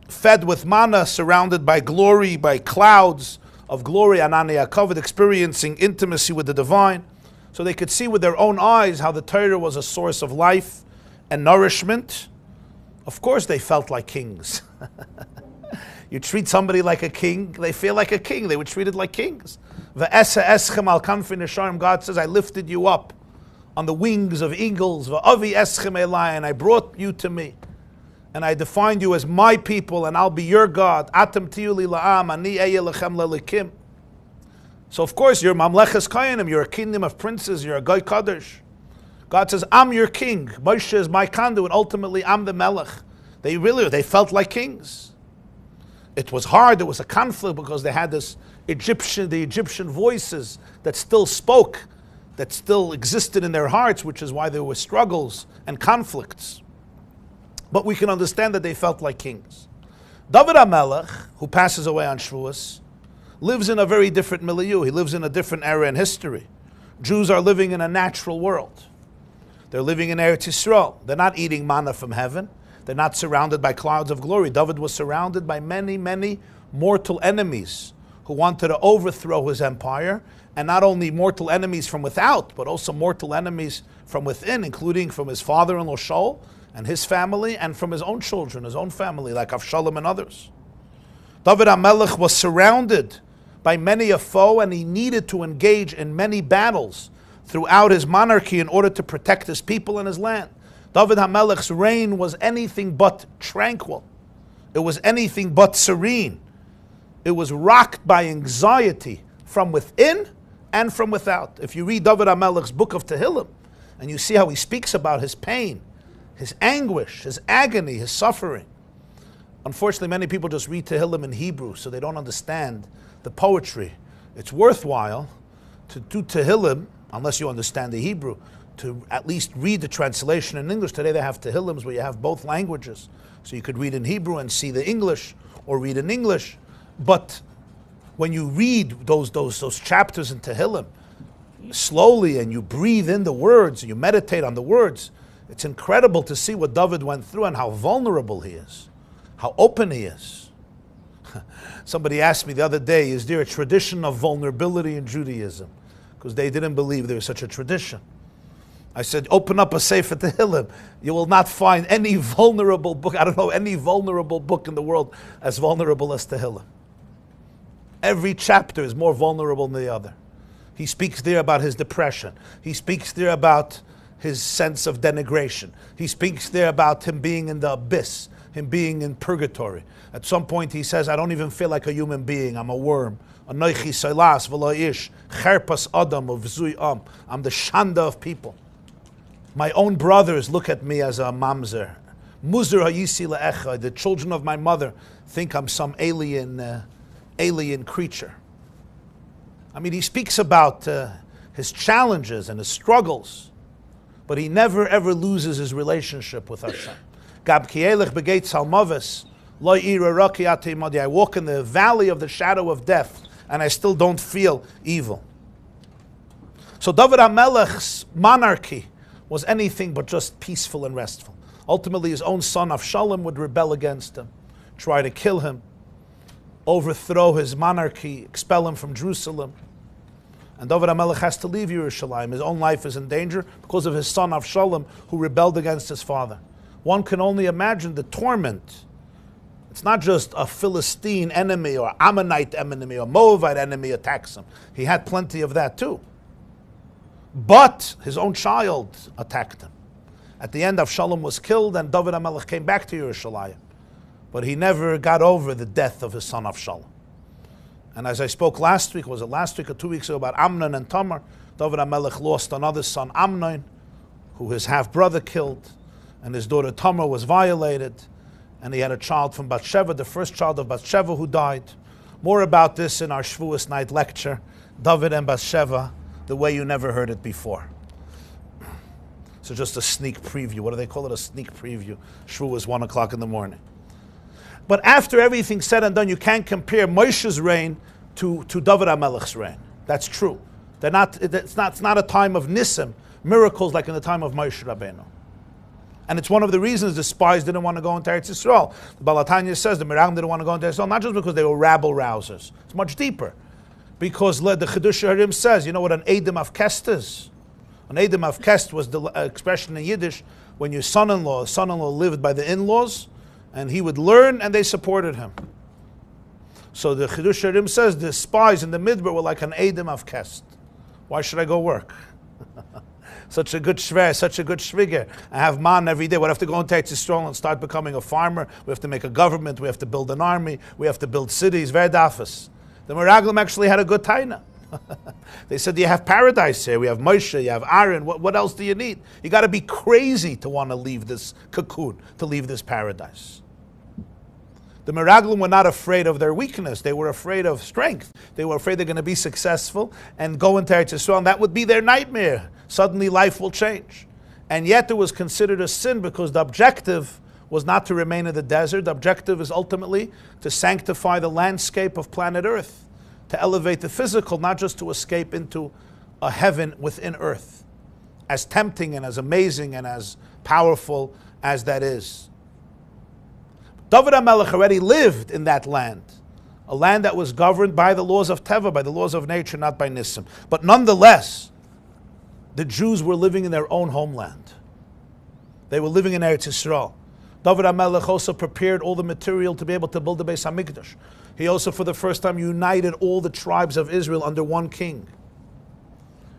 fed with manna, surrounded by glory, by clouds of glory, Anani Yaakov, experiencing intimacy with the divine, so they could see with their own eyes how the Torah was a source of life and nourishment. Of course they felt like kings. You treat somebody like a king, they feel like a king. They were treated like kings. Ve'esa eschem al kanfi nesharim, God says, I lifted you up on the wings of eagles. Ve'avi eschem elai, and I brought you to me. And I defined you as my people, and I'll be your God. Atem tiyuli la'am, ani eye lechem lelikim. So of course you're Mamleches Kayanim, you're a kingdom of princes, you're a Goy Kadosh. God says, I'm your king. Moshe is my conduit, and ultimately I'm the Melech. They felt like kings. It was hard, there was a conflict because they had the Egyptian voices that still spoke, that still existed in their hearts, which is why there were struggles and conflicts. But we can understand that they felt like kings. David HaMelech, who passes away on Shavuos, lives in a very different milieu. He lives in a different era in history. Jews are living in a natural world. They're living in Eretz Yisrael. They're not eating manna from heaven. They're not surrounded by clouds of glory. David was surrounded by many, many mortal enemies who wanted to overthrow his empire, and not only mortal enemies from without, but also mortal enemies from within, including from his father-in-law Shaul and his family, and from his own children, his own family, like Avshalom and others. David HaMelech was surrounded by many a foe, and he needed to engage in many battles throughout his monarchy in order to protect his people and his land. David HaMelech's reign was anything but tranquil. It was anything but serene. It was rocked by anxiety from within and from without. If you read David HaMelech's book of Tehillim, and you see how he speaks about his pain, his anguish, his agony, his suffering. Unfortunately, many people just read Tehillim in Hebrew, so they don't understand the poetry. It's worthwhile to do Tehillim, unless you understand the Hebrew, to at least read the translation in English. Today they have Tehillims where you have both languages. So you could read in Hebrew and see the English, or read in English. But when you read those chapters in Tehillim slowly, and you breathe in the words, and you meditate on the words, it's incredible to see what David went through and how vulnerable he is, how open he is. Somebody asked me the other day, is there a tradition of vulnerability in Judaism? Because they didn't believe there was such a tradition. I said, open up a Sefer Tehillim. You will not find any vulnerable book, any vulnerable book in the world as vulnerable as Tehillim. Every chapter is more vulnerable than the other. He speaks there about his depression. He speaks there about his sense of denigration. He speaks there about him being in the abyss, him being in purgatory. At some point he says, I don't even feel like a human being, I'm a worm. Anoichi Sailas v'lo ish, cherpas adam of zui am. I'm the shanda of people. My own brothers look at me as a mamzer. Muzur hayisi le'echa. The children of my mother think I'm some alien creature. I mean, he speaks about his challenges and his struggles, but he never ever loses his relationship with Hashem. Gab kielech begeit salmavis lo ira raki ate madi. I walk in the valley of the shadow of death, and I still don't feel evil. So David HaMelech's monarchy was anything but just peaceful and restful. Ultimately, his own son Avshalom would rebel against him, try to kill him, overthrow his monarchy, expel him from Jerusalem. And David HaMelech has to leave Yerushalayim. His own life is in danger because of his son Avshalom, who rebelled against his father. One can only imagine the torment. It's not just a Philistine enemy or Ammonite enemy or Moabite enemy attacks him. He had plenty of that too. But his own child attacked him. At the end, Avshalom was killed, and David HaMelech came back to Yerushalayim. But he never got over the death of his son Avshalom. And as I spoke last week, was it last week or 2 weeks ago, about Amnon and Tamar, David HaMelech lost another son, Amnon, who his half-brother killed, and his daughter Tamar was violated, and he had a child from Bathsheba, the first child of Bathsheba, who died. More about this in our Shavuos night lecture, David and Bathsheba, the way you never heard it before. So just a sneak preview. What do they call it? A sneak preview. Shavuos 1 o'clock in the morning. But after everything's said and done, you can't compare Moshe's reign to David HaMelech's reign. That's true. It's not a time of nisim, miracles like in the time of Moshe Rabbeinu. And it's one of the reasons the spies didn't want to go into Eretz Yisrael. The Baal says the Miraglim didn't want to go into Eretz Yisrael, not just because they were rabble-rousers. It's much deeper. Because the Chidush Harim says, you know what an Edom of Kest is? An Edom of Kest was the expression in Yiddish when your son-in-law lived by the in-laws, and he would learn and they supported him. So the Chidush Harim says the spies in the Midbar were like an Edom of Kest. Why should I go work? Such a good shver, such a good shviger. I have man every day. We have to go into Eretz Yisrael and start becoming a farmer. We have to make a government. We have to build an army. We have to build cities. Verdafis. The Meraglim actually had a good taina. They said, you have paradise here. We have Moshe, you have Aaron. What else do you need? You got to be crazy to want to leave this cocoon, to leave this paradise. The Meraglim were not afraid of their weakness. They were afraid of strength. They were afraid they're going to be successful and go into Eretz Yisrael, and that would be their nightmare. Suddenly life will change. And yet it was considered a sin because the objective was not to remain in the desert. The objective is ultimately to sanctify the landscape of planet Earth, to elevate the physical, not just to escape into a heaven within Earth, as tempting and as amazing and as powerful as that is. David HaMelech already lived in that land, a land that was governed by the laws of Teva, by the laws of nature, not by Nissim. But nonetheless, the Jews were living in their own homeland. They were living in Eretz Yisrael. David HaMelech also prepared all the material to be able to build the Bais Medrash. He also, for the first time, united all the tribes of Israel under one king.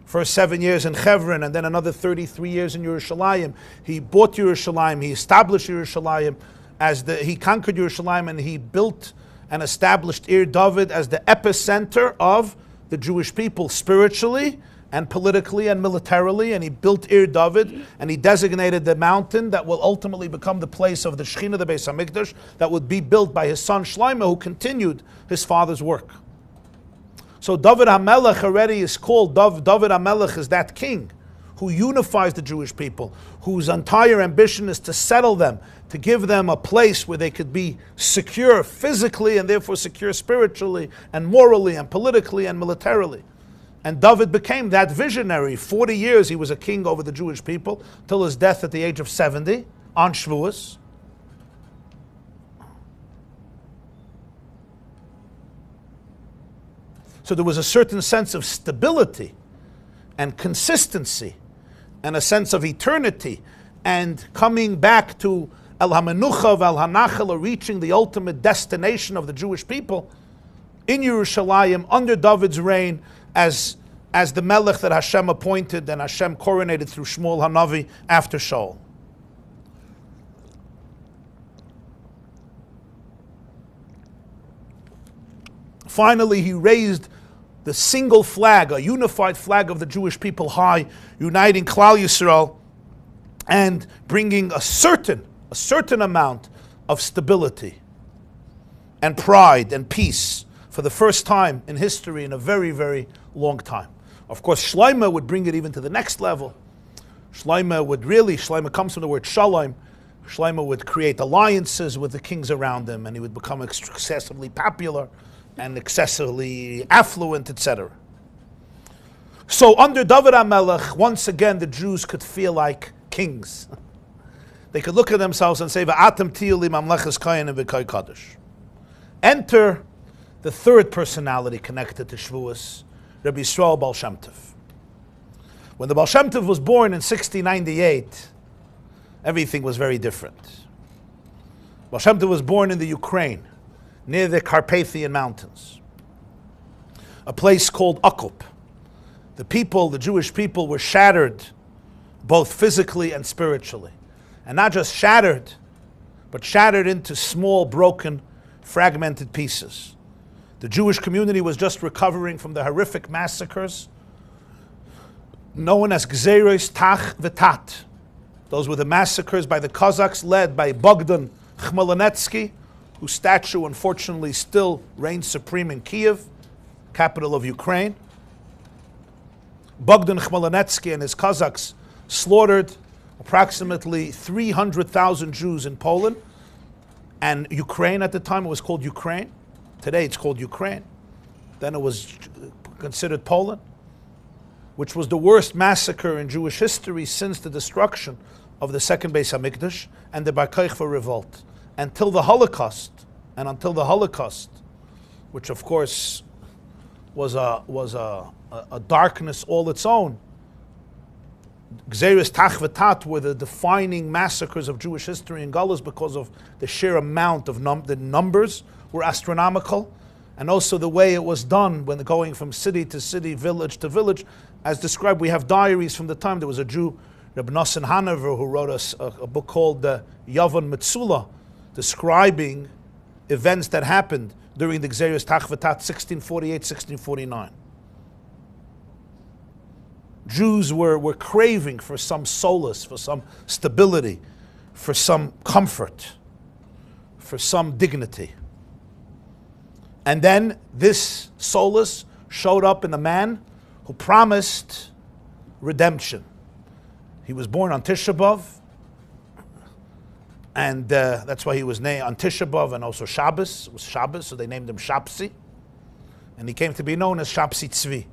First 7 years in Hebron, and then another 33 years in Yerushalayim. He bought Yerushalayim, he established Yerushalayim, he conquered Yerushalayim, and he built and established Ir David as the epicenter of the Jewish people, spiritually and politically and militarily. And he built Ir David, and he designated the mountain that will ultimately become the place of the Shekhinah, the Beis HaMikdash, that would be built by his son Shlomo, who continued his father's work. So David HaMelech already is called, David HaMelech is that king who unifies the Jewish people, whose entire ambition is to settle them, to give them a place where they could be secure physically and therefore secure spiritually and morally and politically and militarily. And David became that visionary. 40 years he was a king over the Jewish people, till his death at the age of 70 on Shavous. So there was a certain sense of stability and consistency and a sense of eternity and coming back to El HaMenucha, El HaNachal, reaching the ultimate destination of the Jewish people in Yerushalayim under David's reign as the Melech that Hashem appointed and Hashem coronated through Shmuel HaNavi after Shaul. Finally, he raised the single flag, a unified flag of the Jewish people high, uniting Klal Yisrael and bringing a certain amount of stability and pride and peace for the first time in history in a very, very long time. Of course, Shlomo would bring it even to the next level. Shlomo comes from the word shalom. Shlomo would create alliances with the kings around him, and he would become excessively popular and excessively affluent, etc. So under David HaMelech, once again the Jews could feel like kings. They could look at themselves and say, "Va'atem tiyu li mamleches kayin v'kay kadosh." Enter the third personality connected to Shavuos, Rabbi Yisrael Baal Shem Tov. When the Baal Shem Tov was born in 1698, everything was very different. Baal Shem Tov was born in the Ukraine, near the Carpathian Mountains, a place called Akup. The Jewish people were shattered both physically and spiritually. And not just shattered, but shattered into small, broken, fragmented pieces. The Jewish community was just recovering from the horrific massacres known as Gzeros Tach V'Tat. Those were the massacres by the Cossacks led by Bogdan Khmelnytsky, whose statue unfortunately still reigns supreme in Kiev, capital of Ukraine. Bogdan Khmelnytsky and his Cossacks slaughtered approximately 300,000 Jews in Poland, and Ukraine at the time, it was called Ukraine. Today it's called Ukraine. Then it was considered Poland, which was the worst massacre in Jewish history since the destruction of the second Bais HaMikdash and the Bar Kokhba revolt. Until the Holocaust, which of course was a darkness all its own. Gzeros Tach V'Tat were the defining massacres of Jewish history in Galus because of the sheer amount of the numbers were astronomical, and also the way it was done when going from city to city, village to village. As described, we have diaries from the time. There was a Jew, Reb Nosson Hanover, who wrote a book called Yavon Metzula, describing events that happened during the Gzeros Tach V'Tat 1648, 1649. Jews were craving for some solace, for some stability, for some comfort, for some dignity. And then this solace showed up in the man who promised redemption. He was born on Tisha B'Av, and that's why he was named on Tisha B'Av, and also Shabbos. It was Shabbos, so they named him Shapsi. And he came to be known as Shapsi Tzvi.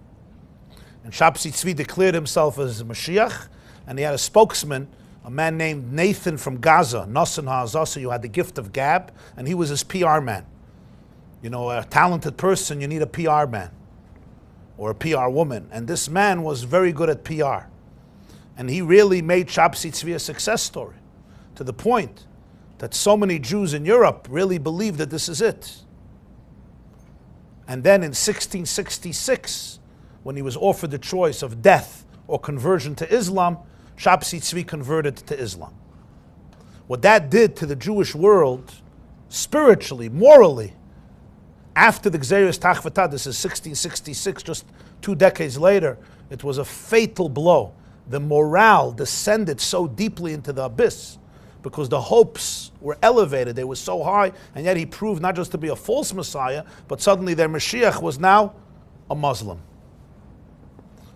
And Shapsi Tzvi declared himself as Mashiach, and he had a spokesman, a man named Nathan from Gaza, Nosson HaAzasa, who had the gift of gab, and he was his PR man. You know, a talented person, you need a PR man or a PR woman. And this man was very good at PR. And he really made Shapsi Tzvi a success story, to the point that so many Jews in Europe really believed that this is it. And then in 1666, when he was offered the choice of death or conversion to Islam, Shapsi Tzvi converted to Islam. What that did to the Jewish world, spiritually, morally, after the Gzeiras Tachvatah, this is 1666, just 2 decades later, it was a fatal blow. The morale descended so deeply into the abyss because the hopes were elevated, they were so high, and yet he proved not just to be a false Messiah, but suddenly their Mashiach was now a Muslim.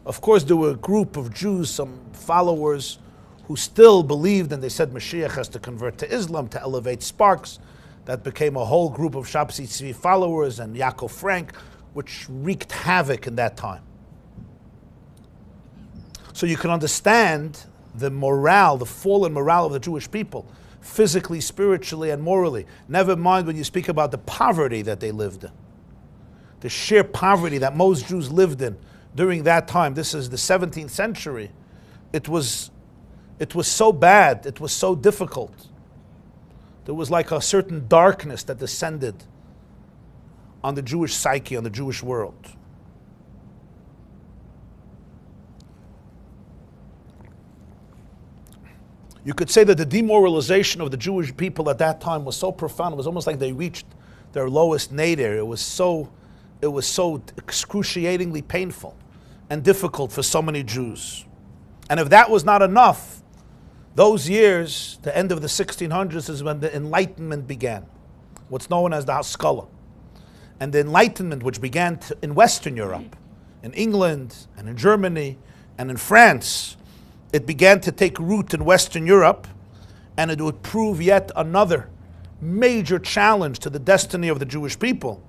Of course, there were a group of Jews, some followers, who still believed, and they said Mashiach has to convert to Islam to elevate sparks. That became a whole group of Shapsi Tzvi followers and Yaakov Frank, which wreaked havoc in that time. So you can understand the morale, the fallen morale of the Jewish people, physically, spiritually, and morally. Never mind when you speak about the poverty that they lived in. The sheer poverty that most Jews lived in during that time. This is the 17th century. It was so bad, it was so difficult. There was like a certain darkness that descended on the Jewish psyche, on the Jewish world. You could say that the demoralization of the Jewish people at that time was so profound. It was almost like they reached their lowest nadir. It was so excruciatingly painful and difficult for so many Jews. And if that was not enough, those years, the end of the 1600s, is when the Enlightenment began, what's known as the Haskalah. And the Enlightenment, which began in Western Europe, in England and in Germany and in France, it began to take root in Western Europe, and it would prove yet another major challenge to the destiny of the Jewish people,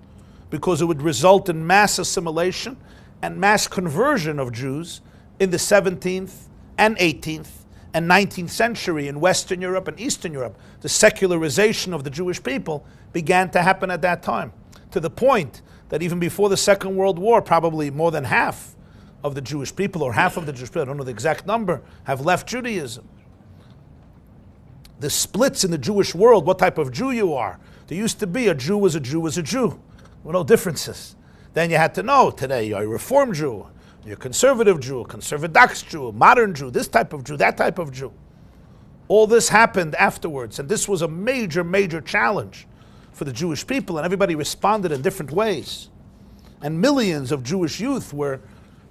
because it would result in mass assimilation and mass conversion of Jews in the 17th and 18th and 19th century in Western Europe and Eastern Europe. The secularization of the Jewish people began to happen at that time, to the point that even before the Second World War, probably more than half of the Jewish people, or half of the Jewish people, I don't know the exact number, have left Judaism. The splits in the Jewish world, what type of Jew you are. There used to be a Jew was a Jew was a Jew. Well, no differences. Then you had to know, today you're a Reform Jew, you're a conservative Jew, a conservadox Jew, a modern Jew, this type of Jew, that type of Jew. All this happened afterwards, and this was a major, major challenge for the Jewish people, and everybody responded in different ways. And millions of Jewish youth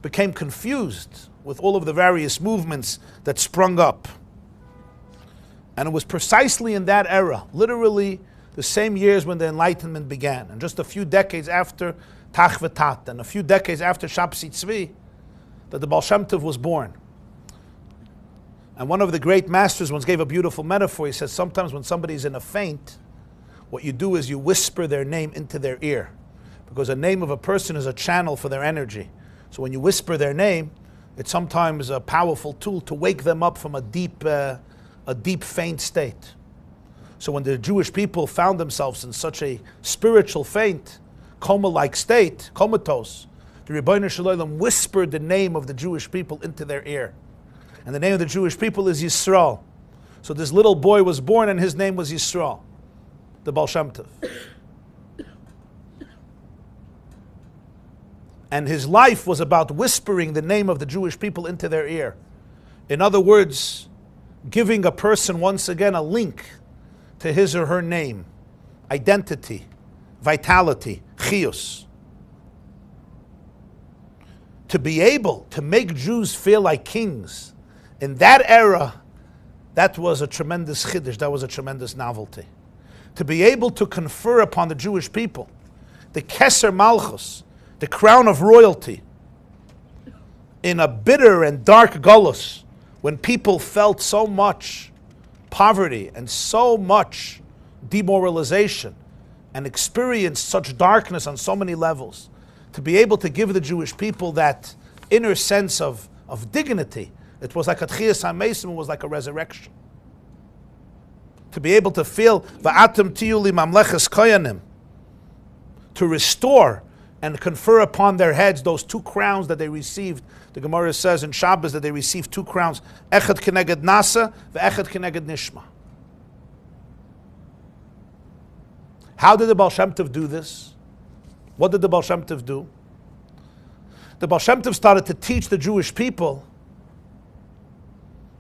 became confused with all of the various movements that sprung up. And it was precisely in that era, literally the same years when the Enlightenment began, and just a few decades after Tachvatat, and a few decades after Shapsi Tzvi, that the Baal Shem Tov was born. And one of the great masters once gave a beautiful metaphor. He says sometimes when somebody's in a faint, what you do is you whisper their name into their ear, because a name of a person is a channel for their energy. So when you whisper their name, it's sometimes a powerful tool to wake them up from a deep faint state. So when the Jewish people found themselves in such a spiritual faint, coma-like state, comatose, the Ribbono Shel Olam whispered the name of the Jewish people into their ear. And the name of the Jewish people is Yisrael. So this little boy was born and his name was Yisrael, the Baal Shem Tov. And his life was about whispering the name of the Jewish people into their ear. In other words, giving a person once again a link to his or her name, identity, vitality, chiyus. to be able to make Jews feel like kings in that era, that was a tremendous chiddush, that was a tremendous novelty. To be able to confer upon the Jewish people the keser malchus, the crown of royalty, in a bitter and dark gullus, when people felt so much poverty and so much demoralization and experienced such darkness on so many levels, to be able to give the Jewish people that inner sense of dignity, it was like a tchiyas ha-mesim, was like a resurrection. To be able to feel va'atem tiyu li mamleches koyanim, to restore and confer upon their heads those two crowns that they received. The Gemara says in Shabbos that they received two crowns, echad keneged nasa, ve'echad keneged nishma. How did the Baal Shem Tov do this? What did the Baal Shem Tov do? The Baal Shem Tov started to teach the Jewish people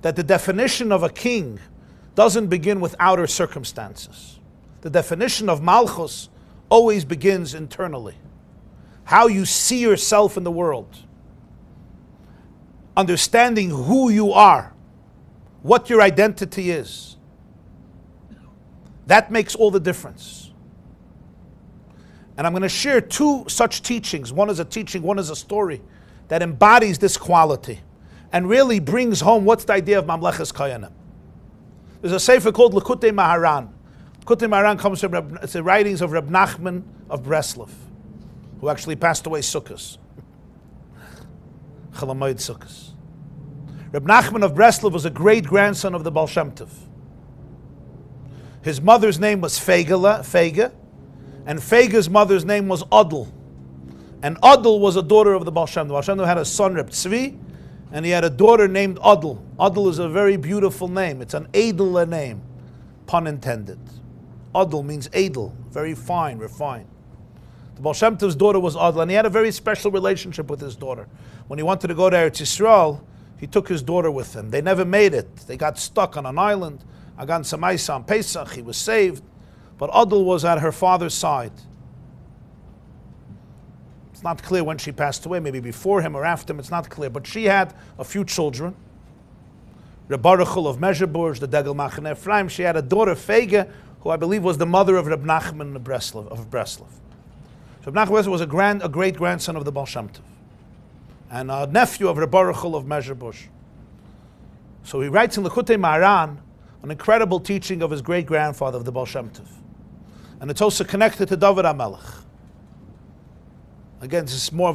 that the definition of a king doesn't begin with outer circumstances. The definition of malchus always begins internally. How you see yourself in the world. Understanding who you are, what your identity is. That makes all the difference. And I'm going to share two such teachings. One is a teaching, one is a story that embodies this quality and really brings home what's the idea of Mamleches Koyanim. There's a sefer called Likutei Maharan. Likutei Maharan comes from it's the writings of Reb Nachman of Breslov, who actually passed away Sukkos. Chalamoid Sukkos. Reb Nachman of Breslov was a great-grandson of the Baal Shem Tov. His mother's name was Feiga, and Feiga's mother's name was Adel. And Adel was a daughter of the Baal Shem Tov. The Baal Shem Tov had a son, Reb Tzvi, and he had a daughter named Adel. Adel is a very beautiful name. It's an edel name, pun intended. Adel means edel, very fine, refined. The Baal Shem Tov's daughter was Adel, and he had a very special relationship with his daughter. When he wanted to go to Eretz Yisrael, he took his daughter with him. They never made it. They got stuck on an island. Agan Samaisa on Pesach, he was saved. But Adel was at her father's side. It's not clear when she passed away, maybe before him or after him, it's not clear. But she had a few children. Reb Baruchel of Mezheburg, the Degel Machane Ephraim. She had a daughter, Feiga, who I believe was the mother of Reb Nachman of Breslov. So Reb Nachman was a great-grandson of the Baal Shem Tov, and a nephew of Reb Baruchel of Mezheburg. So he writes in Likutei Maharan an incredible teaching of his great-grandfather of the Baal Shem Tov. And it's also connected to David HaMelech. Again, this is more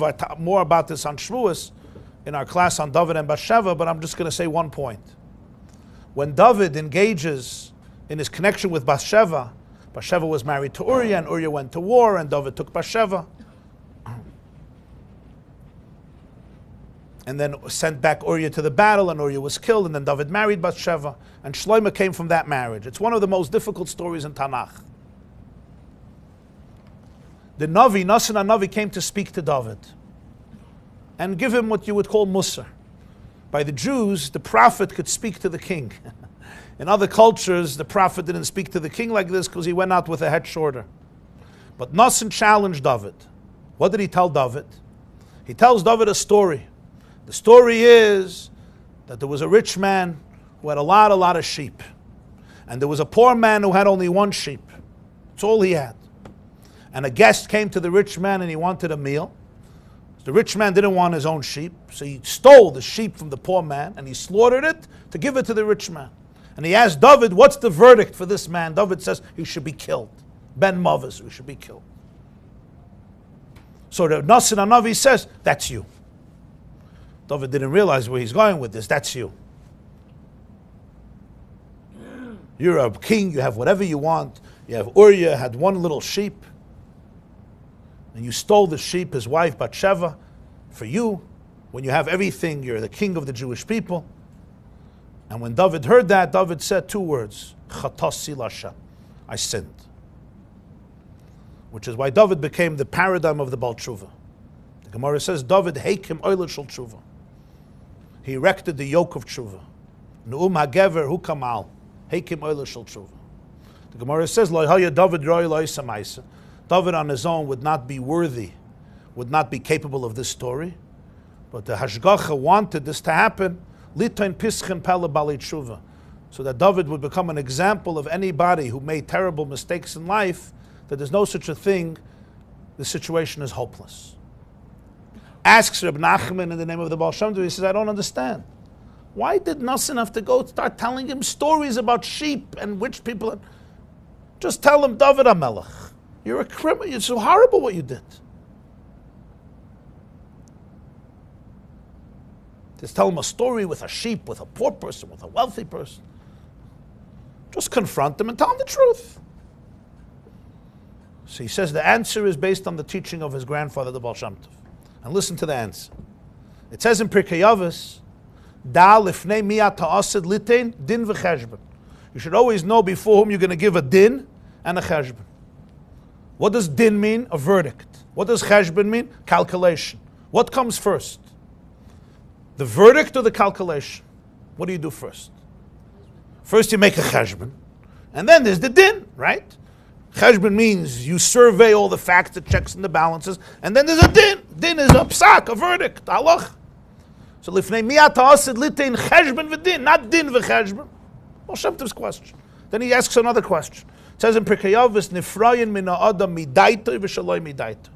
about this on Shavuos in our class on David and Bathsheba, but I'm just going to say one point. When David engages in his connection with Bathsheba, Bathsheba was married to Uriah, and Uriah went to war, and David took Bathsheba. And then sent back Uriah to the battle, and Uriah was killed, and then David married Bathsheba, and Shlomo came from that marriage. It's one of the most difficult stories in Tanakh. The Navi, Nasan HaNavi, came to speak to David and give him what you would call Musar. By the Jews, the prophet could speak to the king. In other cultures, the prophet didn't speak to the king like this because he went out with a head shorter. But Nasan challenged David. What did he tell David? He tells David a story. The story is that there was a rich man who had a lot of sheep. And there was a poor man who had only one sheep. That's all he had. And a guest came to the rich man and he wanted a meal. The rich man didn't want his own sheep, so he stole the sheep from the poor man and he slaughtered it to give it to the rich man. And he asked David, what's the verdict for this man? David says, he should be killed. Ben Mavis, he should be killed. So the Nasan HaNavi says, that's you. David didn't realize where he's going with this. That's you. You're a king, you have whatever you want. You have Uriah, had one little sheep. And you stole the sheep, his wife Bathsheba, for you. When you have everything, you're the king of the Jewish people. And when David heard that, David said two words, Chatasi Lashem, I sinned. Which is why David became the paradigm of the Baal Tshuva. The Gemara says, David heikim oiled shel tshuva. He erected the yoke of tshuva. Nu'um hagever hu kamal, heikim oiled shel tshuva. The Gemara says, Lo haya David roi lo yisamaisa. David on his own would not be worthy, would not be capable of this story. But the Hashgacha wanted this to happen, Litain Pischen Pele Bali Tshuva, so that David would become an example of anybody who made terrible mistakes in life, that there's no such a thing, the situation is hopeless. Asks Reb Nachman in the name of the Baal Shem Tov, he says, I don't understand. Why did Nassim have to go start telling him stories about sheep and which people? Just tell him, David HaMelech, you're a criminal, it's so horrible what you did. Just tell him a story with a sheep, with a poor person, with a wealthy person. Just confront them and tell them the truth. So he says the answer is based on the teaching of his grandfather, the Baal Shem Tov. And listen to the answer. It says in Pirkei Avos, Da lifnei miyat ha'asid litain din v'cheshbon. You should always know before whom you're going to give a din and a cheshbon. What does din mean? A verdict. What does cheshbon mean? Calculation. What comes first? The verdict or the calculation? What do you do first? First you make a cheshbon, and then there's the din, right? Cheshbon means you survey all the facts, the checks and the balances, and then there's a din. Din is a psak, a verdict, halach. So lifnei miyat ha'asid litein cheshbon v'din, not din v'cheshbon. Baal Shem Tov's question. Then he asks another question. It says in Pirkei Avos, nifrayin min ha'adam midaito v'shaloi midaito.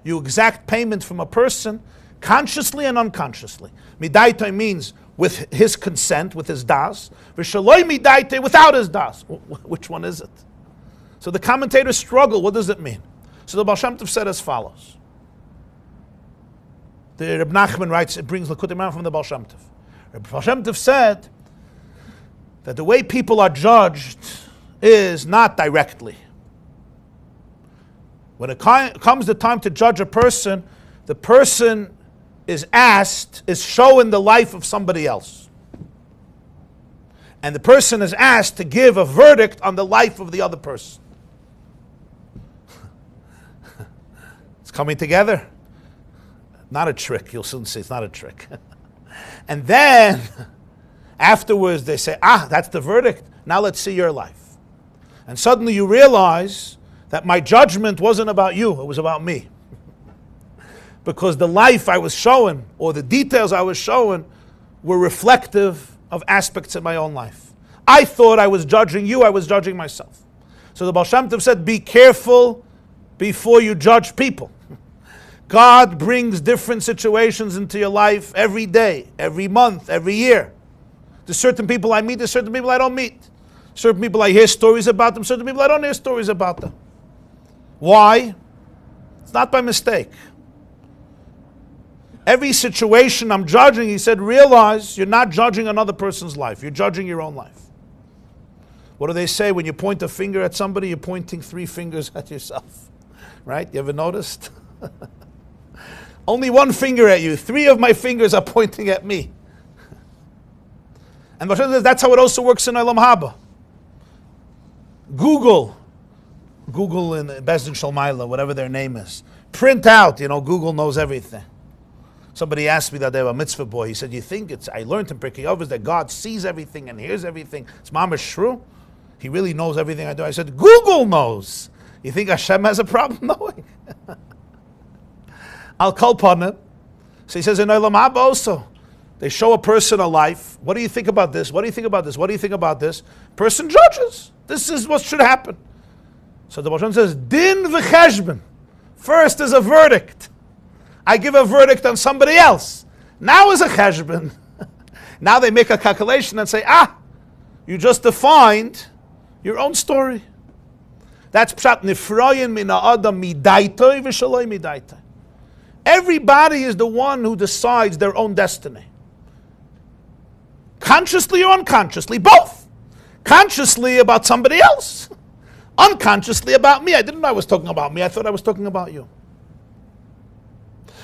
You exact payment from a person consciously and unconsciously. Midaito means with his consent, with his das. V'shaloi midaito, without his das. Which one is it? So the commentators struggle. What does it mean? So the Baal Shem Tov said as follows. The Reb Nachman writes, it brings Likutei Moharan from the Baal Shem Tov. Reb Baal Shem Tov said that the way people are judged is not directly. When it comes the time to judge a person, the person is shown the life of somebody else. And the person is asked to give a verdict on the life of the other person. It's coming together. Not a trick. You'll soon see it's not a trick. And then, afterwards, they say, that's the verdict. Now let's see your life. And suddenly you realize that my judgment wasn't about you, it was about me. Because the life I was showing, or the details I was showing, were reflective of aspects in my own life. I thought I was judging you, I was judging myself. So the Baal Shem Tov said, be careful before you judge people. God brings different situations into your life every day, every month, every year. There's certain people I meet, there's certain people I don't meet. Certain people I hear stories about them, certain people I don't hear stories about them. Why? It's not by mistake. Every situation I'm judging, he said, realize you're not judging another person's life. You're judging your own life. What do they say? When you point a finger at somebody, you're pointing 3 fingers at yourself. Right? You ever noticed? Only 1 finger at you. 3 of my fingers are pointing at me. And that's how it also works in Olam Haba. Google in Beis Din Shalmaila, whatever their name is. Print out, Google knows everything. Somebody asked me that day about Mitzvah Boy. He said, you think I learned in Pirkei Avos that God sees everything and hears everything. It's mamash true. He really knows everything I do. I said, Google knows. You think Hashem has a problem knowing? I'll call upon him. So he says in Olam Haba also, they show a person a life. What do you think about this? What do you think about this? What do you think about this? Person judges. This is what should happen. So the Baal Shem says, Din v'cheshbon. First is a verdict. I give a verdict on somebody else. Now is a cheshbon. Now they make a calculation and say, you just defined your own story. That's pshat nifrayin min ha'adam midaitoi v'shaloi midaitoi. Everybody is the one who decides their own destiny. Consciously or unconsciously, both. Consciously about somebody else. Unconsciously about me. I didn't know I was talking about me. I thought I was talking about you.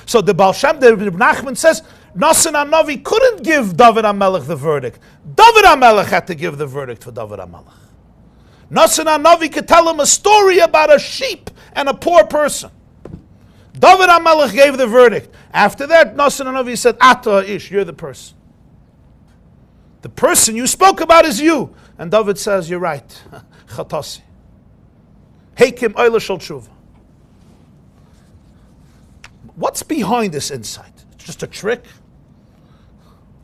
So the Baal Shem, the Reb Nachman says, Nassim HaNavi couldn't give David HaMelech the verdict. David HaMelech had to give the verdict for David HaMelech. Nassim HaNavi could tell him a story about a sheep and a poor person. David HaMelech gave the verdict. After that, Nassim HaNavi said, Ata Ish, you're the person. The person you spoke about is you. And David says, you're right. Chatasi. Heikim Oila Shal Tshuva. What's behind this insight? just a trick.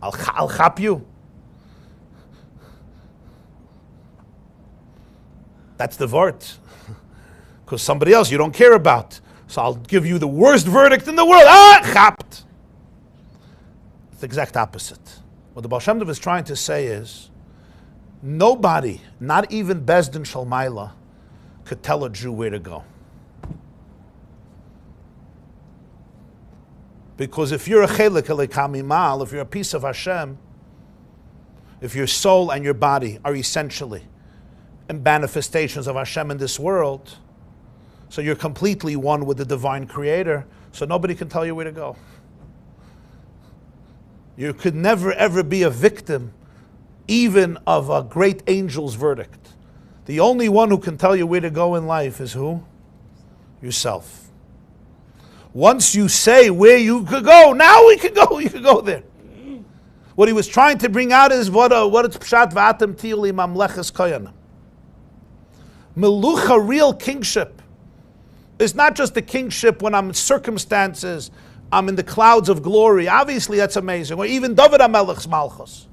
I'll chop you. That's the word. Because somebody else you don't care about. So I'll give you the worst verdict in the world. Chapt. It's the exact opposite. What the Baal Shem Tov is trying to say is, nobody, not even Bezdin Shalmaila, could tell a Jew where to go. Because if you're a chelik elekamimal, if you're a piece of Hashem, if your soul and your body are essentially manifestations of Hashem in this world, so you're completely one with the divine creator, so nobody can tell you where to go. You could never ever be a victim even of a great angel's verdict. The only one who can tell you where to go in life is who? Yourself. Once you say where you could go, now we can go, you can go there. What he was trying to bring out is what it's pshat v'atem tiyuli mamleches koyanim. Melucha, real kingship, is not just the kingship when I'm in circumstances, I'm in the clouds of glory. Obviously that's amazing. Or even David HaMelech's malchus.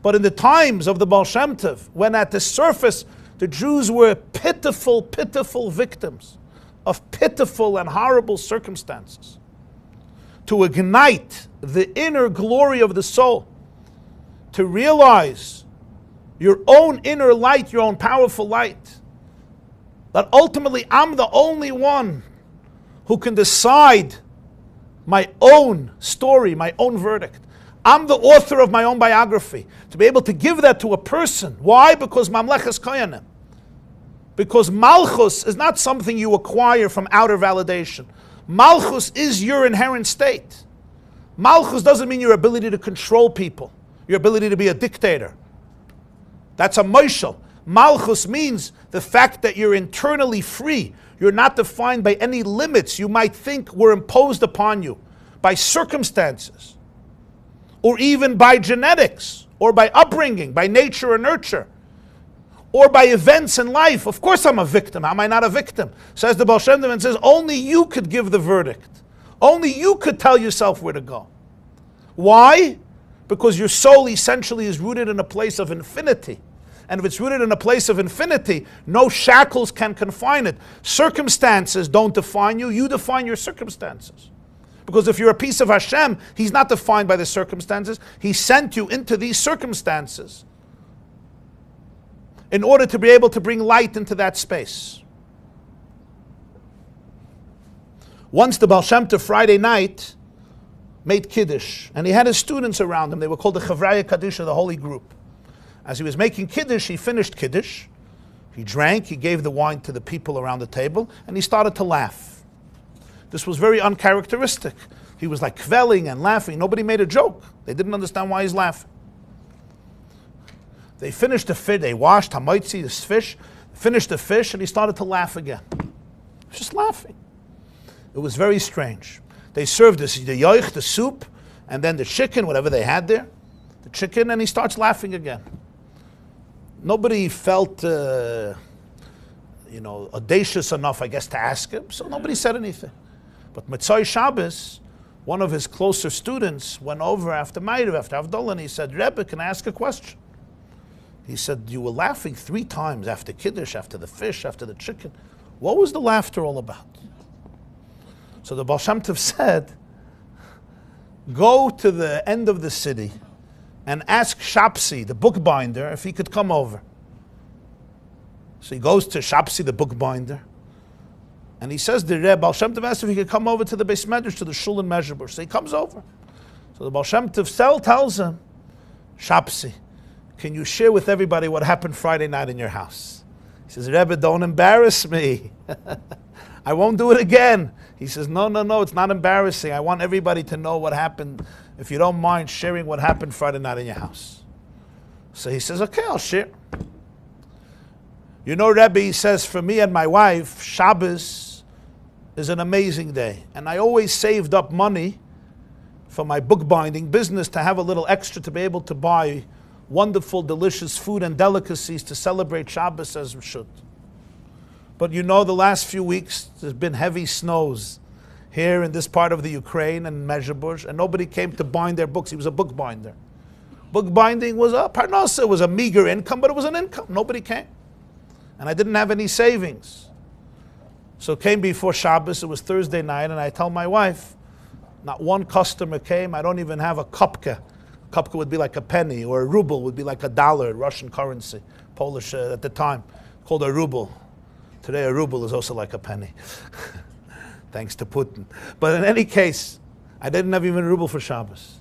But in the times of the Baal Shem Tov, when at the surface the Jews were pitiful, pitiful victims of pitiful and horrible circumstances, to ignite the inner glory of the soul, to realize your own inner light, your own powerful light, that ultimately I'm the only one who can decide my own story, my own verdict. I'm the author of my own biography. To be able to give that to a person. Why? Because mamleches koyanim. Because malchus is not something you acquire from outer validation. Malchus is your inherent state. Malchus doesn't mean your ability to control people, your ability to be a dictator. That's a moshel. Malchus means the fact that you're internally free. You're not defined by any limits you might think were imposed upon you by circumstances, or even by genetics, or by upbringing, by nature or nurture, or by events in life. Of course I'm a victim. How am I not a victim? Says the Baal Shem Tov, and says only you could give the verdict. Only you could tell yourself where to go. Why? Because your soul essentially is rooted in a place of infinity. And if it's rooted in a place of infinity, no shackles can confine it. Circumstances don't define you, you define your circumstances. Because if you're a piece of Hashem, He's not defined by the circumstances. He sent you into these circumstances in order to be able to bring light into that space. Once the Baal Shem Tov Friday night made Kiddush, and he had his students around him. They were called the Chavraya Kadisha, the holy group. As he was making Kiddush, he finished Kiddush. He drank, he gave the wine to the people around the table, and he started to laugh. This was very uncharacteristic. He was like kvelling and laughing. Nobody made a joke. They didn't understand why he's laughing. They finished the fish, they washed hamaitzi, this fish, finished the fish, and he started to laugh again. He was just laughing. It was very strange. They served the yoich, the soup, and then the chicken, whatever they had there, the chicken, and he starts laughing again. Nobody felt, audacious enough, I guess, to ask him, so nobody said anything. But Motzei Shabbos, one of his closer students, went over after Ma'ariv, after Havdalah, and he said, Rebbe, can I ask a question? He said, you were laughing 3 times after Kiddush, after the fish, after the chicken. What was the laughter all about? So the Baal Shem Tov said, go to the end of the city and ask Shapsi, the bookbinder, if he could come over. So he goes to Shapsi, the bookbinder, and he says, the Rebbe, Baal Shem Tov asked if he could come over to the Bais Medrash, to the shul in Mezhebush. So he comes over. So the Baal Shem Tov tells him, Shapsi, can you share with everybody what happened Friday night in your house? He says, Rebbe, don't embarrass me. I won't do it again. He says, no, it's not embarrassing. I want everybody to know what happened. If you don't mind sharing what happened Friday night in your house. So he says, okay, I'll share. You know, Rebbe, he says, for me and my wife, Shabbos is an amazing day. And I always saved up money for my bookbinding business to have a little extra to be able to buy wonderful, delicious food and delicacies to celebrate Shabbos as we should. But you know, the last few weeks, there's been heavy snows here in this part of the Ukraine and Mezhebush, and nobody came to bind their books. He was a bookbinder. Bookbinding was a parnasa, it was a meager income, but it was an income. Nobody came. And I didn't have any savings. So it came before Shabbos, it was Thursday night, and I tell my wife, not one customer came, I don't even have a kopka. A kopka would be like a penny, or a ruble would be like a dollar, Russian currency, Polish at the time, called a ruble. Today a ruble is also like a penny, thanks to Putin. But in any case, I didn't have even a ruble for Shabbos.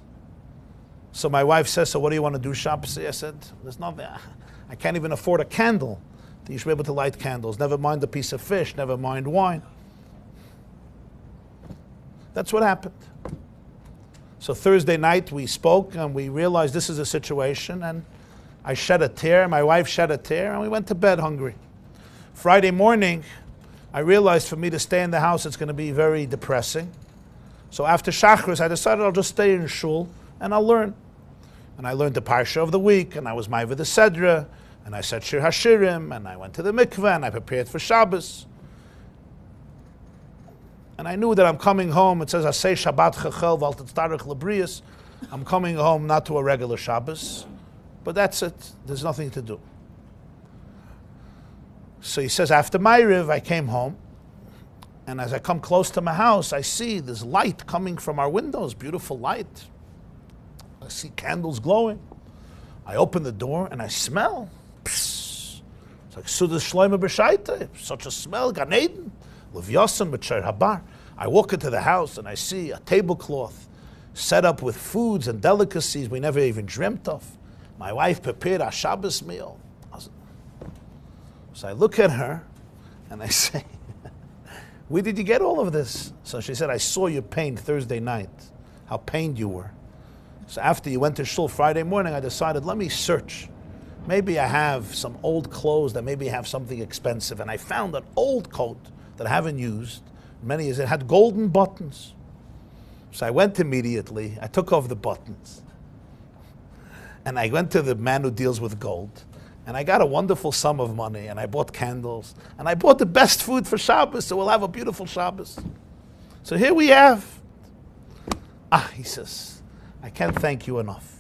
So my wife says, so what do you want to do Shabbos? I said, there's nothing, I can't even afford a candle. You should be able to light candles. Never mind a piece of fish, never mind wine. That's what happened. So Thursday night we spoke and we realized this is a situation, and I shed a tear, my wife shed a tear, and we went to bed hungry. Friday morning, I realized for me to stay in the house it's going to be very depressing. So after Shachris, I decided I'll just stay in shul and I'll learn. And I learned the Parsha of the week, and I was Ma'avid the Sedra, and I said Shir Hashirim, and I went to the mikveh, and I prepared for Shabbos. And I knew that I'm coming home. It says, Asay Shabbat Chachel V'al Tetztarech Lebrius. I'm coming home not to a regular Shabbos, but that's it. There's nothing to do. So he says, after Ma'ariv, I came home, and as I come close to my house, I see this light coming from our windows, beautiful light. I see candles glowing. I open the door, and I smell. Psst. It's like Sudas Shloimeh B'Shaita, such a smell, Gan Eden. Levyasam B'Cher Habar. I walk into the house, and I see a tablecloth set up with foods and delicacies we never even dreamt of. My wife prepared our Shabbos meal. So I look at her, and I say, where did you get all of this? So she said, I saw you pain Thursday night, how pained you were. So after you went to shul Friday morning, I decided, let me search. Maybe I have some old clothes that maybe have something expensive. And I found an old coat that I haven't used many years. It had golden buttons. So I went immediately. I took off the buttons. And I went to the man who deals with gold. And I got a wonderful sum of money. And I bought candles. And I bought the best food for Shabbos, so we'll have a beautiful Shabbos. So here we have. He says, I can't thank you enough.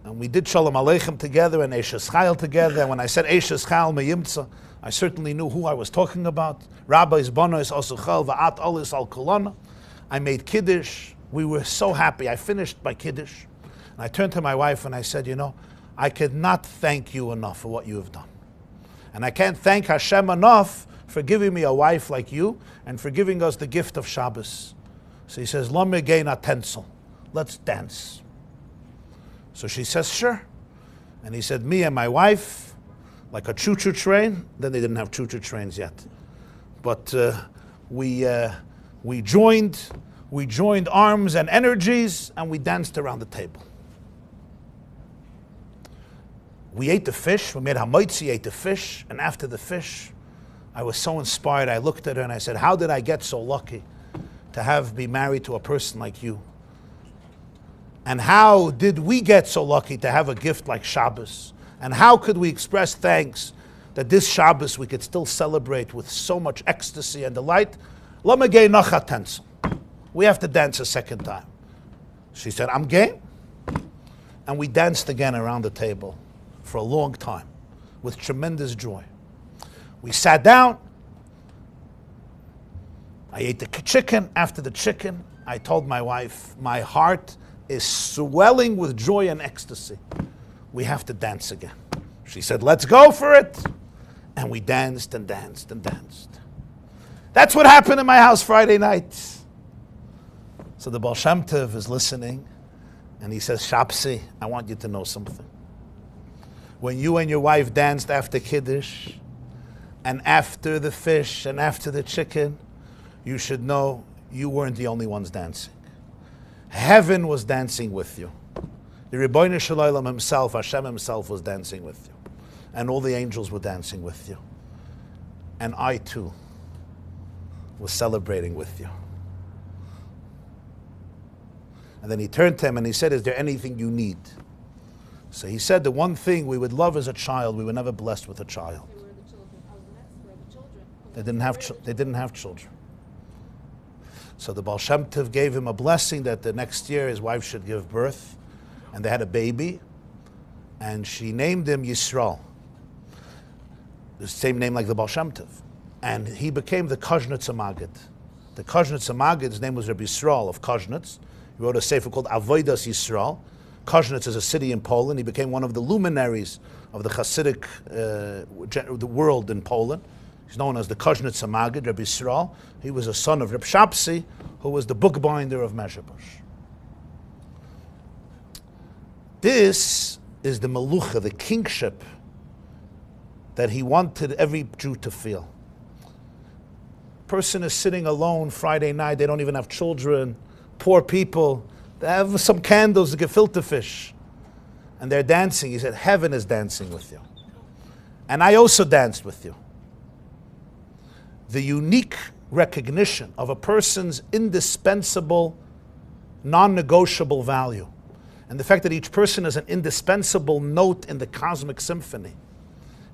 And we did Shalom Aleichem together and Eishes Chayil together. And when I said Eishes Chayil Meyimtza, I certainly knew who I was talking about. Rabbi's Bonos Asuchel Va'at Olis Al Kulana. I made Kiddush. We were so happy. I finished my Kiddush. And I turned to my wife and I said, you know, I could not thank you enough for what you have done. And I can't thank Hashem enough for giving me a wife like you and for giving us the gift of Shabbos. So he says, Lo Megeina Tensel. Let's dance. So she says, sure. And he said, me and my wife, like a choo-choo train. Then they didn't have choo-choo trains yet. But we joined arms and energies, and we danced around the table. We ate the fish. We made Monsey, ate the fish. And after the fish, I was so inspired. I looked at her and I said, how did I get so lucky to be married to a person like you? And how did we get so lucky to have a gift like Shabbos? And how could we express thanks that this Shabbos we could still celebrate with so much ecstasy and delight? We have to dance a second time. She said, I'm game. And we danced again around the table for a long time with tremendous joy. We sat down. I ate the chicken. After the chicken, I told my wife, my heart is swelling with joy and ecstasy. We have to dance again. She said, let's go for it. And we danced and danced and danced. That's what happened in my house Friday night. So the Baal Shem Tov is listening, and he says, Shapsi, I want you to know something. When you and your wife danced after Kiddush, and after the fish, and after the chicken, you should know you weren't the only ones dancing. Heaven was dancing with you. The Ribbono Shel Olam himself, Hashem himself, was dancing with you. And all the angels were dancing with you. And I too was celebrating with you. And then he turned to him and he said, is there anything you need? So he said, the one thing we would love as a child, we were never blessed with a child. They were the children. I was next. Were the children. They didn't have children. So the Baal Shem Tov gave him a blessing that the next year his wife should give birth, and they had a baby, and she named him Yisrael, the same name like the Baal Shem Tov, and he became the Koznitz Maggid. The Koznitz Maggid, his name was Rabbi Yisrael of Koznitz. He wrote a sefer called Avodas Yisrael. Koznitz is a city in Poland. He became one of the luminaries of the Hasidic the world in Poland. He's known as the Koznitz Maggid, Rabbi Yisrael. He was a son of Reb Shapsi, who was the bookbinder of Mezhebush. This is the malchut, the kingship that he wanted every Jew to feel. Person is sitting alone Friday night, they don't even have children, poor people, they have some candles, they gefilte fish, and they're dancing. He said, heaven is dancing with you. And I also danced with you. The unique recognition of a person's indispensable, non-negotiable value, and the fact that each person is an indispensable note in the cosmic symphony,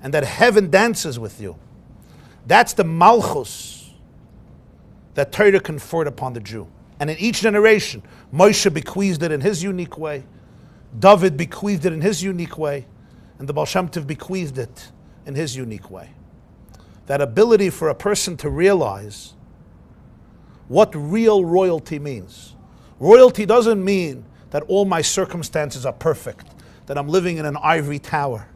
and that heaven dances with you, that's the malchus that Torah conferred upon the Jew. And in each generation, Moshe bequeathed it in his unique way, David bequeathed it in his unique way, and the Baal Shem Tov bequeathed it in his unique way. That ability for a person to realize what real royalty means. Royalty doesn't mean that all my circumstances are perfect, that I'm living in an ivory tower,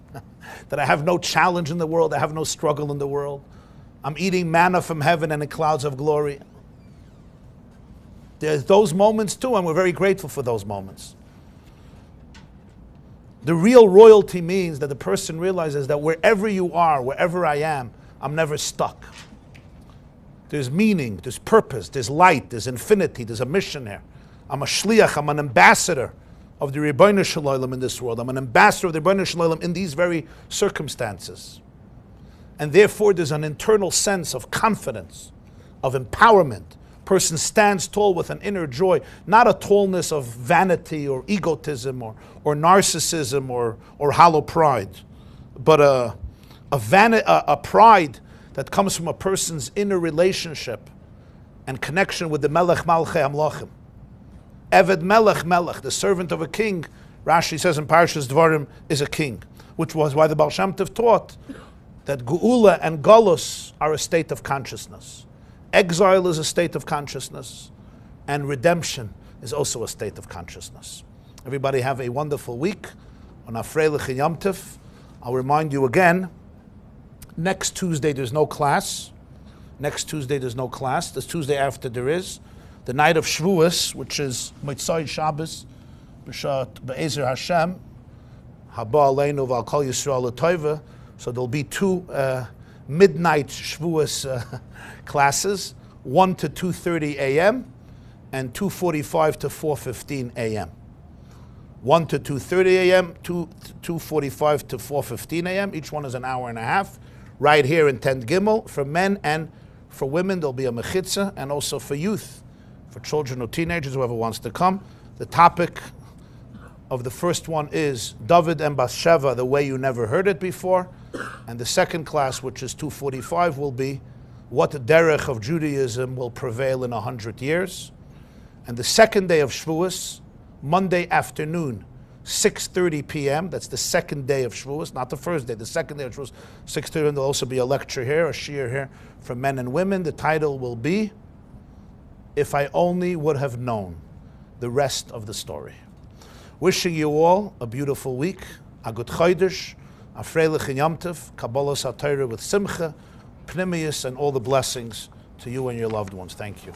that I have no challenge in the world, I have no struggle in the world. I'm eating manna from heaven and in clouds of glory. There's those moments too, and we're very grateful for those moments. The real royalty means that the person realizes that wherever you are, wherever I am, I'm never stuck. There's meaning, there's purpose, there's light, there's infinity, there's a mission here. I'm a shliach, I'm an ambassador of the Ribbono Shel Olam in this world. I'm an ambassador of the Ribbono Shel Olam in these very circumstances. And therefore there's an internal sense of confidence, of empowerment. Person stands tall with an inner joy, not a tallness of vanity or egotism or narcissism or hollow pride, but a pride that comes from a person's inner relationship and connection with the Melech Malchei Hamlachim. Eved Melech Melech, the servant of a king, Rashi says in Parshas Dvarim, is a king, which was why the Baal Shem Tov taught that Geula and Golus are a state of consciousness. Exile is a state of consciousness, and redemption is also a state of consciousness. Everybody have a wonderful week on Afreilich Yom Tov. I'll remind you again, next Tuesday there's no class. Next Tuesday there's no class. This Tuesday after there is. The night of Shavuos, which is Motzai Shabbos, B'shat Be'ezer Hashem, Haba Aleinu V'al Kol Yisrael L'Toiva. So there'll be two midnight Shavuos classes, 1 to 2:30 a.m. and 2:45 to 4:15 a.m. 1 to 2:30 a.m., 2:45 to 4:15 a.m. Each one is an hour and a half. Right here in Tent Gimel for men and for women. There'll be a mechitza, and also for youth, for children or teenagers, whoever wants to come. The topic of the first one is David and Bathsheba, the way you never heard it before. And the second class, which is 2:45, will be what derech of Judaism will prevail in 100 years. And the second day of Shavuos, Monday afternoon, 6:30 p.m. That's the second day of Shavuos, not the first day, the second day of Shavuos, 6:30. There'll also be a lecture here, a shiur here for men and women. The title will be, If I Only Would Have Known the Rest of the Story. Wishing you all a beautiful week, a good chodesh, a freilich Yom Tov, Kabbalas HaTorah with Simcha, Pnimius, and all the blessings to you and your loved ones. Thank you.